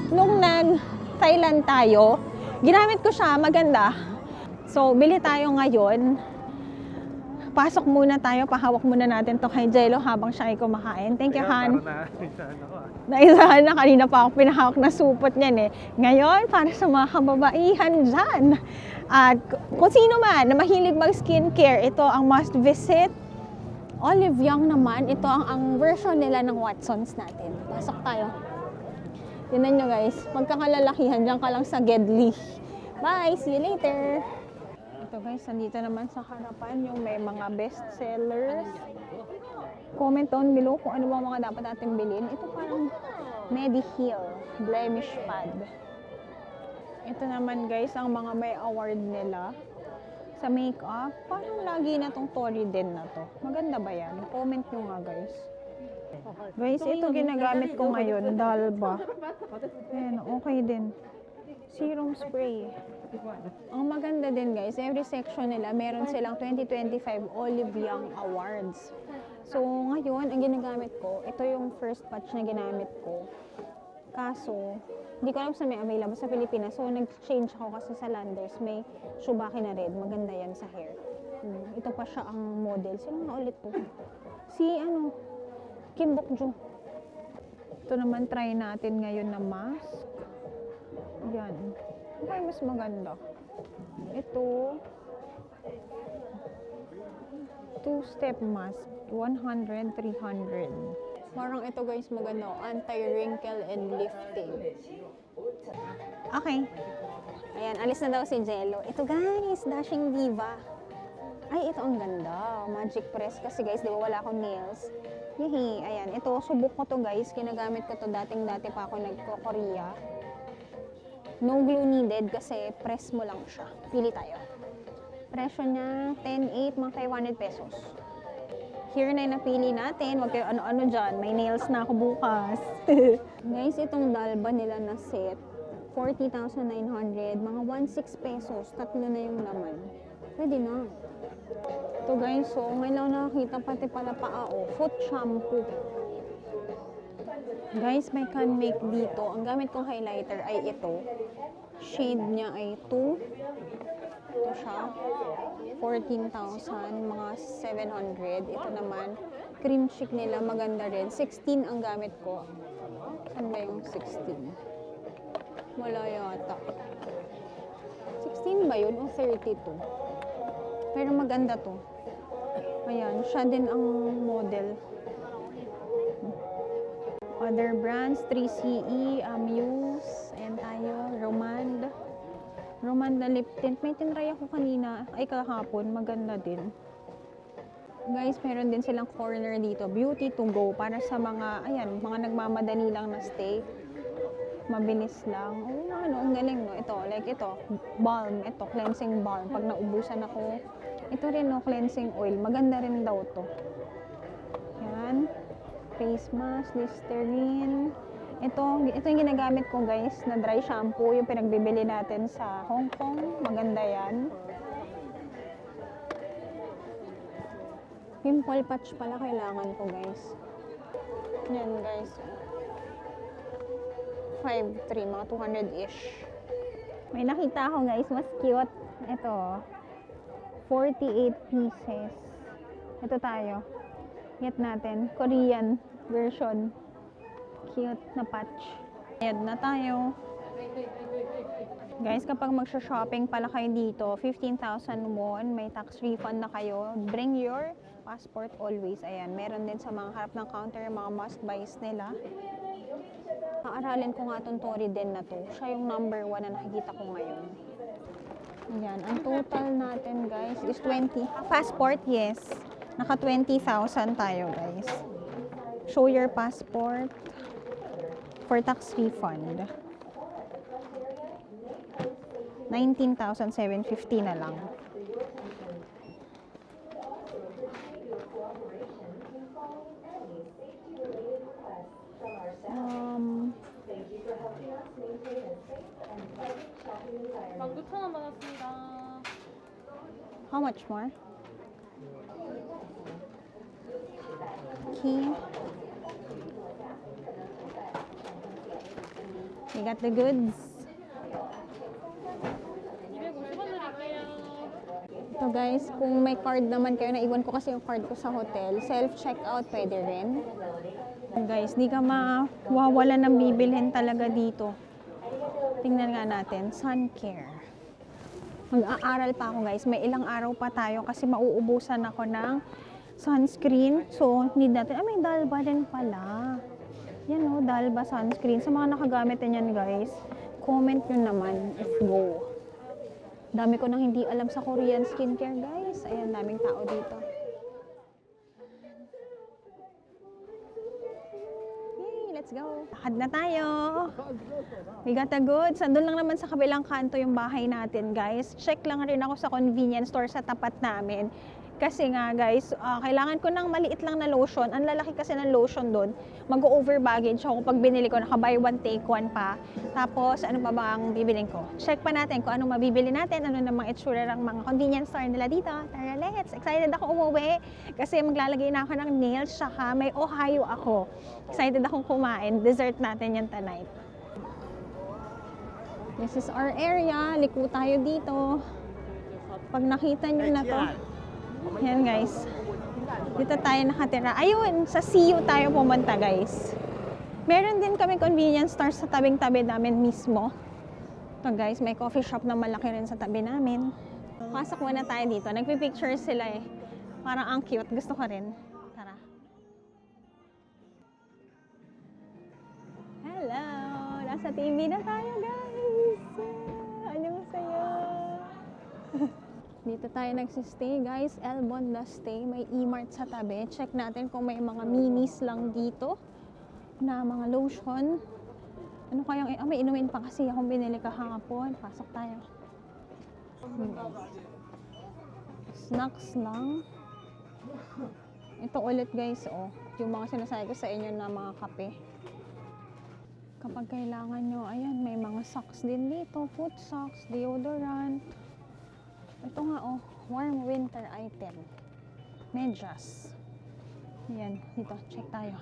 nung nag-Thailand tayo, ginamit ko siya, maganda. So, bili tayo ngayon. Pasok muna tayo, pahawak muna natin to kay Jello habang siya ay kumakain. Thank you, Han. Naisahan na, kanina pa ako pinahawak na supot niyan eh. Ngayon, para sa mga kababaihan dyan. At kung sino man na mahilig mag-skincare, ito ang must visit. Olive Young naman, ito ang version nila ng Watsons natin. Pasok tayo. Tignan nyo guys, magkakalalakihan dyan ka lang sa Gedli. Bye! See you later! Ito guys, nandito naman sa harapan yung may mga best sellers. Comment down below kung ano mga dapat natin bilhin. Ito parang Mediheal Blemish Pad. Ito naman guys, ang mga may award nila sa makeup. Parang lagi na tong Toriden na to. Maganda ba yan? Comment nyo nga guys. Guys, ito ginagamit ko ngayon. Dalba. Ayan, okay din. Serum spray. Ang maganda din guys, every section nila, meron silang 2025 Olive Young Awards. So ngayon, ang ginagamit ko, ito yung first batch na ginamit ko. Kaso, hindi ko alam sa may available sa Pilipinas. So nag-change ako kasi sa Landers, may Shubaki na red. Maganda yan sa hair. Ito pa siya ang model. Sino nga ulit to? Si Kim Bokju. Ito naman try natin ngayon na mask. Yan. Okay, mas maganda. Ito, two-step mask, 100, 300. Parang ito guys maganda, anti-wrinkle and lifting. Okay. Ayan, alis na daw si Jello. Ito guys, Dashing Diva. Ay, ito ang ganda. Magic press kasi guys, di ba wala akong nails. Hihi, ayan. Ito, subok ko to guys. Kinagamit ko to dating-dati pa ako nagko-Korea. No glue needed kasi press mo lang siya. Pili tayo. Presyo niya, 10.8, mga 500 pesos. Here na yung napili natin. Huwag kayo ano-ano dyan. May nails na ako bukas. Guys, itong Dalba nila na set, 40,900. Mga 1.6 pesos. Tatlo na yung laman. Pwede na. Ito guys, so ngayon lang nakakita pati pala paa. Foot shampoo. Guys, may can make dito. Ang gamit kong highlighter ay ito. Shade niya ay 2. Ito siya. 14,000. Mga 700. Ito naman, cream chic nila. Maganda rin. 16 ang gamit ko. Saan ba yung 16? Wala yata. 16 ba yun o 32? Pero maganda to. Ayan, siya din ang model. Other brands, 3CE, Amuse, and tayo, Romand. Romand na lip tint. May tinry ako kanina, ay kahapon, maganda din. Guys, meron din silang corner dito, beauty to go, para sa mga, ayan, mga nagmamadali lang na stay. Mabilis lang. Oh, ang galing, no? Ito, like ito, balm, ito, cleansing balm. Pag naubusan ako, ito rin, no, cleansing oil. Maganda rin daw to. Yan. Face mask, Listerine. Ito yung ginagamit ko guys, na dry shampoo, yung pinagbibili natin sa Hong Kong. Maganda yan. Pimple patch pala kailangan ko guys. Yan guys. 5.3, mga 200-ish. May nakita ako guys, mas cute. Ito, 48 pieces. Ito tayo. Get natin. Korean version. Cute na patch. Ayan na tayo. Guys, kapag magsha-shopping pala kayo dito, 15,000 won, may tax refund na kayo. Bring your passport always. Ayan, meron din sa mga harap ng counter, mga must-buys nila. Aaralin ko nga itong Toriden na to. Siya yung number 1 na nakikita ko ngayon. Ayan, ang total natin guys is 20. Passport, yes. Naka 20,000 tayo guys. Show your passport for tax refund. 19,750 na lang. 만 받았습니다. How much more? Key. You got the goods. 250원 드릴게요. So guys, kung may card naman kayo, naiwan ko kasi yung card ko sa hotel, self-checkout pwede rin. Guys, di ka mawawala ng bibilhin talaga dito. Tingnan nga natin, sun care. Mag-aaral pa ako guys, may ilang araw pa tayo kasi mauubusan ako ng sunscreen. So, need natin, may Dalba din pala. Yan o, Dalba sunscreen. Sa mga nakagamit din yan guys, comment nyo naman if go. Dami ko nang hindi alam sa Korean skincare guys. Ayan, daming tao dito. Yay, let's go. Lakad na tayo. We got the goods. Andun lang naman sa kabilang kanto yung bahay natin guys. Check lang rin ako sa convenience store sa tapat namin. Kasi nga guys, kailangan ko ng maliit lang na lotion. Ang lalaki kasi ng lotion doon. Mag-over baggage ako pag binili ko. Naka-buy one, take one pa. Tapos, ano pa ba ang bibilin ko? Check pa natin kung anong mabibili natin. Ano namang itsura ng mga convenience store nila dito. Tara, let's! Excited ako umuwi. Kasi maglalagay na ako ng nails. Saka may Ohio ako. Excited akong kumain. Dessert natin yung tonight. This is our area. Liko tayo dito. Pag nakita nyo na to, yan guys. Dito tayo nakatira. Ayun, sa CU tayo pumunta guys. Meron din kami convenience store sa tabing-tabi namin mismo. Ito guys, may coffee shop na malaki rin sa tabi namin. Pasok muna tayo dito. Nagpipicture sila eh. Parang ang cute. Gusto ko rin. Tara. Hello! Nasa TV na tayo guys! Ano masaya? Dito tayo nagsistay guys, El Bonda Stay. May E-Mart sa tabi. Check natin kung may mga minis lang dito na mga lotion. Ano kayang, may inumin pa kasi akong binili kahapon. Pasok tayo. Snacks lang. Ito ulit guys, oh. Yung mga sinasabi ko sa inyo na mga kape. Kapag kailangan nyo, ayan, may mga socks din dito. Foot socks, deodorant. Ito nga oh, warm winter item. Medyas. Yan, dito, check tayo.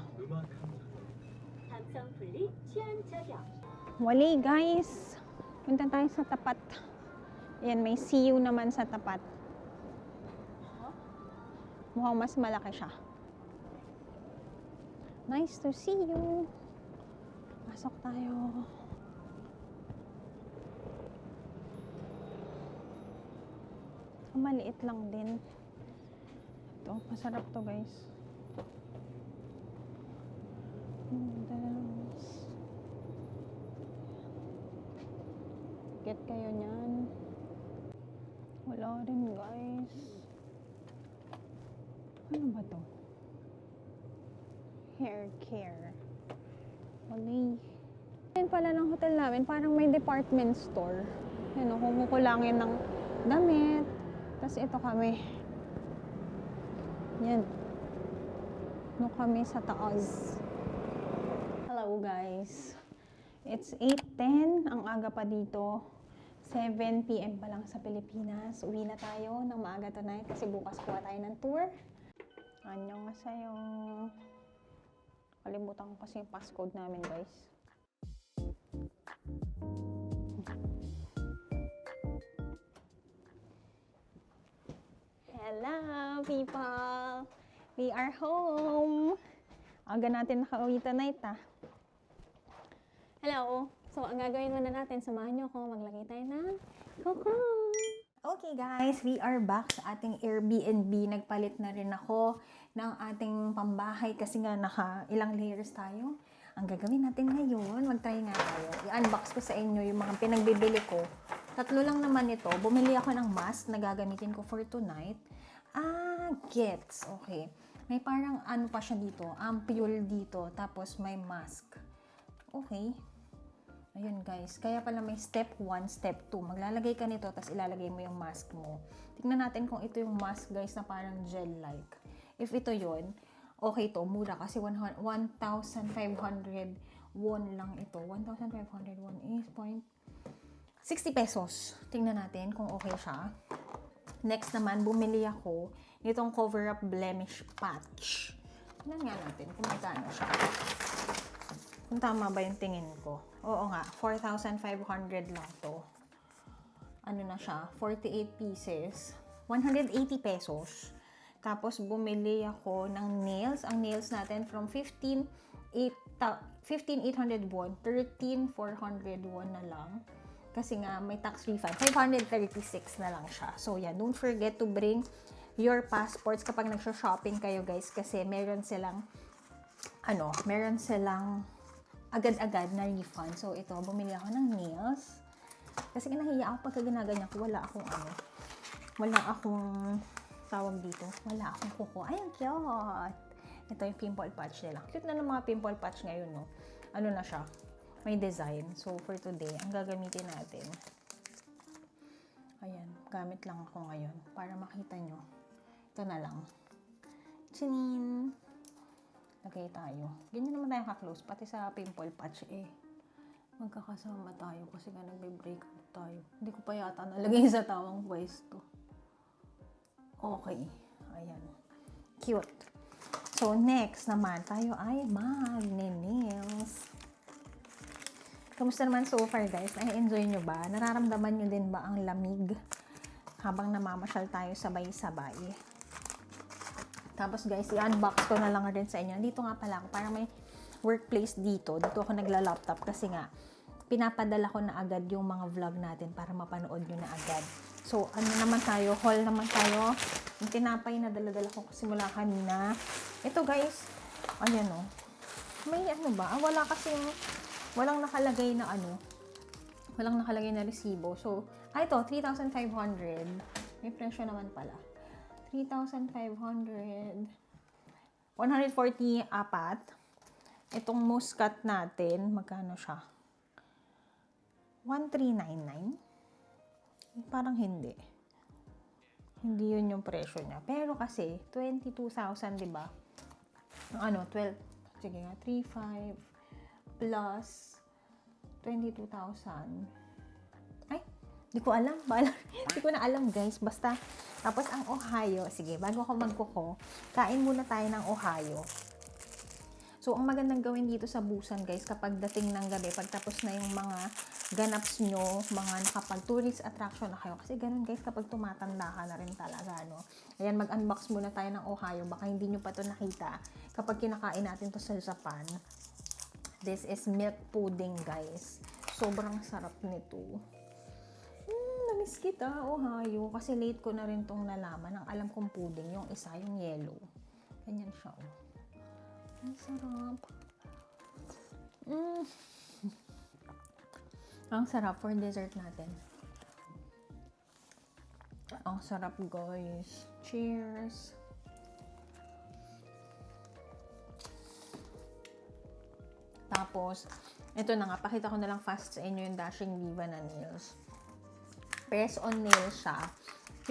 Wali guys. Punta tayo sa tapat. Yan, may CU naman sa tapat. Mukhang mas malaki siya. Nice to see you. Pasok tayo. Maliit lang din. Ito, masarap to guys. Noodles. Get kayo nyan. Wala rin guys. Ano ba to? Hair care. Wali. Yan pala ng hotel namin, parang may department store. Yan o, kumukulangin ng damit. Tapos ito kami. Yan. No kami sa taas. Hello guys. It's 8:10. Ang aga pa dito. 7 PM pa lang sa Pilipinas. Uwi na tayo ng maaga tonight kasi bukas kuha tayo ng tour. Annyeonghaseyo. Kalimutan ko kasi yung passcode namin guys. Hello people! We are home! Aga natin nakauwi tonight Hello! So, ang gagawin muna natin, samahan nyo ako, maglagay tayo ng coco! Okay guys, we are back sa ating Airbnb. Nagpalit na rin ako ng ating pambahay kasi nga naka ilang layers tayo. ang gagawin natin ngayon, mag-try nga tayo. I-unbox ko sa inyo yung mga pinagbibili ko. 3 lang naman ito. Bumili ako ng mask na gagamitin ko for tonight. Gets. Okay. May parang ano pa siya dito, ampule dito, tapos may mask. Okay. Ayun guys, kaya pala may step 1, step 2. Maglalagay ka nito, tapos ilalagay mo yung mask mo. Tingnan natin kung ito yung mask guys na parang gel-like. If ito yon, okay to, mura kasi 1,500 won lang ito. 1,500 won is 60 pesos. Tingnan natin kung okay siya. Next naman, bumili ako nitong cover up blemish patch. Tingnan nga natin kung magkano siya. Kung tama ba yung tingin ko. Oo nga, 4,500 lang to. Ano na siya? 48 pieces. 180 pesos. Tapos, bumili ako ng nails. Ang nails natin from 15,800 won, 13,400 won na lang. Kasi nga, may tax refund. 536 na lang siya. So, yeah, don't forget to bring your passports kapag nagsha-shopping kayo, guys. Kasi meron silang, agad-agad na refund. So, ito, bumili ako ng nails. Kasi nahiya ako pagka ginaganyan ko, wala akong tawag dito. Wala akong kuko. Ay, ang cute! Ito yung pimple patch nila. Cute na ng mga pimple patch ngayon, no? Ano na siya? May design. So, for today, ang gagamitin natin. Ayan, gamit lang ako ngayon para makita nyo. Ito na lang. Chinin! Lagay tayo. Ganyan naman tayo ka-close. Pati sa pimple patch, magkakasama tayo kasi nga nagbe-break out tayo. Hindi ko pa yata nalagay sa tamang pwesto. Okay. Ayan. Cute. So, next naman, tayo ay magne-nails. Kamusta naman so far, guys? Enjoy nyo ba? Nararamdaman nyo din ba ang lamig habang namamasyal tayo sabay-sabay? Tapos, guys, i-unbox ko na lang rin sa inyo. Dito nga pala ako, para may workplace dito. Dito ako nagla-laptop kasi nga, pinapadala ko na agad yung mga vlog natin para mapanood nyo na agad. So, ano naman tayo? Haul naman tayo. Yung tinapay na dala-dala ko simula kanina. Ito, guys. Ayan, o. May ano ba? Wala kasi walang nakalagay na walang nakalagay na resibo. So, ito, 3,500. May presyo naman pala. 3,500. 144. Itong muscat natin, magkano siya? 1,399. Parang hindi. Hindi yun yung presyo niya. Pero kasi, 22,000, diba? 12. Sige nga, 3,500 plus 22,000. Ay, di ko alam. Di ko na alam, guys. Basta, tapos ang Ohio. Sige, bago ako magkuko, kain muna tayo ng Ohio. So, ang magandang gawin dito sa Busan, guys, kapag dating ng gabi, pagtapos na yung mga ganaps nyo, mga nakapag-tourist attraction na kayo. Kasi ganun, guys, kapag tumatanda ka na rin talaga, no? Ayan, mag-unbox muna tayo ng Ohio. Baka hindi nyo pa ito nakita kapag kinakain natin to sa Japan. This is milk pudding, guys. Sobrang sarap nito. Namiss kita, Ohio. Kasi late ko na rin tong nalaman. Ang alam kong pudding, yung isa, yung yellow. Ganyan siya, oh. Ang sarap. Ang sarap for dessert natin. Ang sarap, guys. Cheers! Tapos, ito na nga, pakita ko na lang fast sa inyo yung Dashing Diva na nails. Press on nails siya.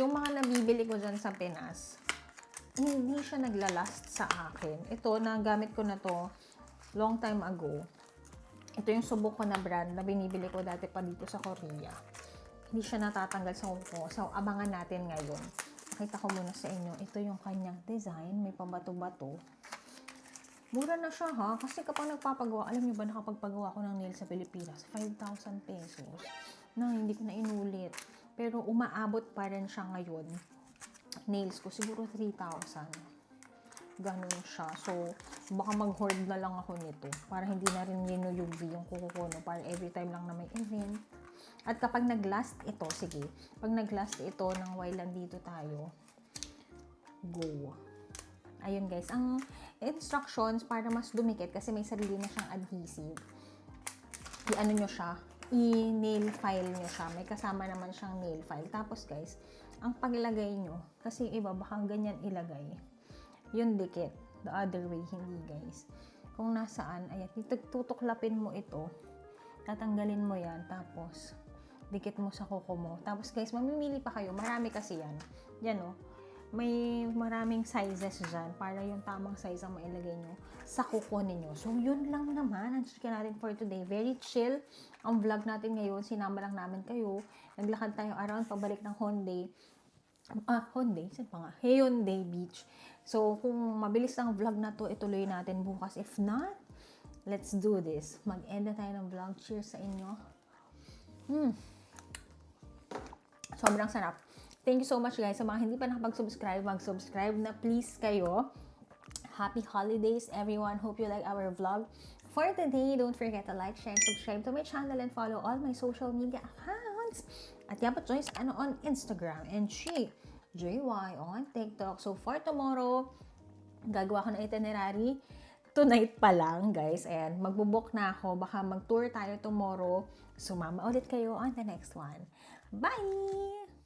Yung mga nabibili ko dyan sa Pinas, hindi siya naglalast sa akin. Ito, nagamit ko na to long time ago. Ito yung subok ko na brand na binibili ko dati pa dito sa Korea. Hindi siya natatanggal sa kuko. So, abangan natin ngayon. Pakita ko muna sa inyo. Ito yung kanyang design. May pabato-bato. Mura na siya, ha? Kasi kapag nagpapagawa, alam niyo ba nakapagpagawa ko ng nails sa Pilipinas? 5,000 pesos. Na hindi ko na inulit. Pero umaabot pa rin siya ngayon. Nails ko, siguro 3,000. Ganun siya. So, baka mag-hoard na lang ako nito. Para hindi na rin UV yung kuko ko, no? Para every time lang na may event. At kapag nag-last ito, sige. Pag nag-last ito ng while nandito tayo, go. Ayun, guys. instructions para mas dumikit kasi may sarili na siyang adhesive. I-ano nyo siya, i-nail file nyo siya. May kasama naman siyang nail file. Tapos guys, ang paglagay nyo, kasi iba baka ganyan ilagay. Yung dikit. The other way, hindi guys. Kung nasaan, ayan, tutuklapin mo ito. Tatanggalin mo yan. Tapos, dikit mo sa kuko mo. Tapos guys, mamimili pa kayo. Marami kasi yan. Yan o. May maraming sizes dyan para yung tamang size ang mailagay nyo sa kuko ninyo. So, yun lang naman ang chika natin for today. Very chill ang vlog natin ngayon. Sinama lang namin kayo. Naglakad tayo around pabalik ng Hyundai. Hyundai? Saan pa nga? Hyundai Beach. So, kung mabilis ang vlog na to, ituloy natin bukas. If not, let's do this. Mag-end na tayo ng vlog. Cheers sa inyo. Sobrang sarap. Thank you so much guys. Sa mga hindi pa nakapag-subscribe, mag-subscribe na please kayo. Happy holidays everyone. Hope you like our vlog. For today, don't forget to like, share, and subscribe to my channel and follow all my social media accounts. At Yapat Joyce on Instagram and JY on TikTok. So for tomorrow, gagawa ko ng itinerary. Tonight pa lang guys. And magbubook na ako. Baka mag-tour tayo tomorrow. Sumama ulit kayo on the next one. Bye!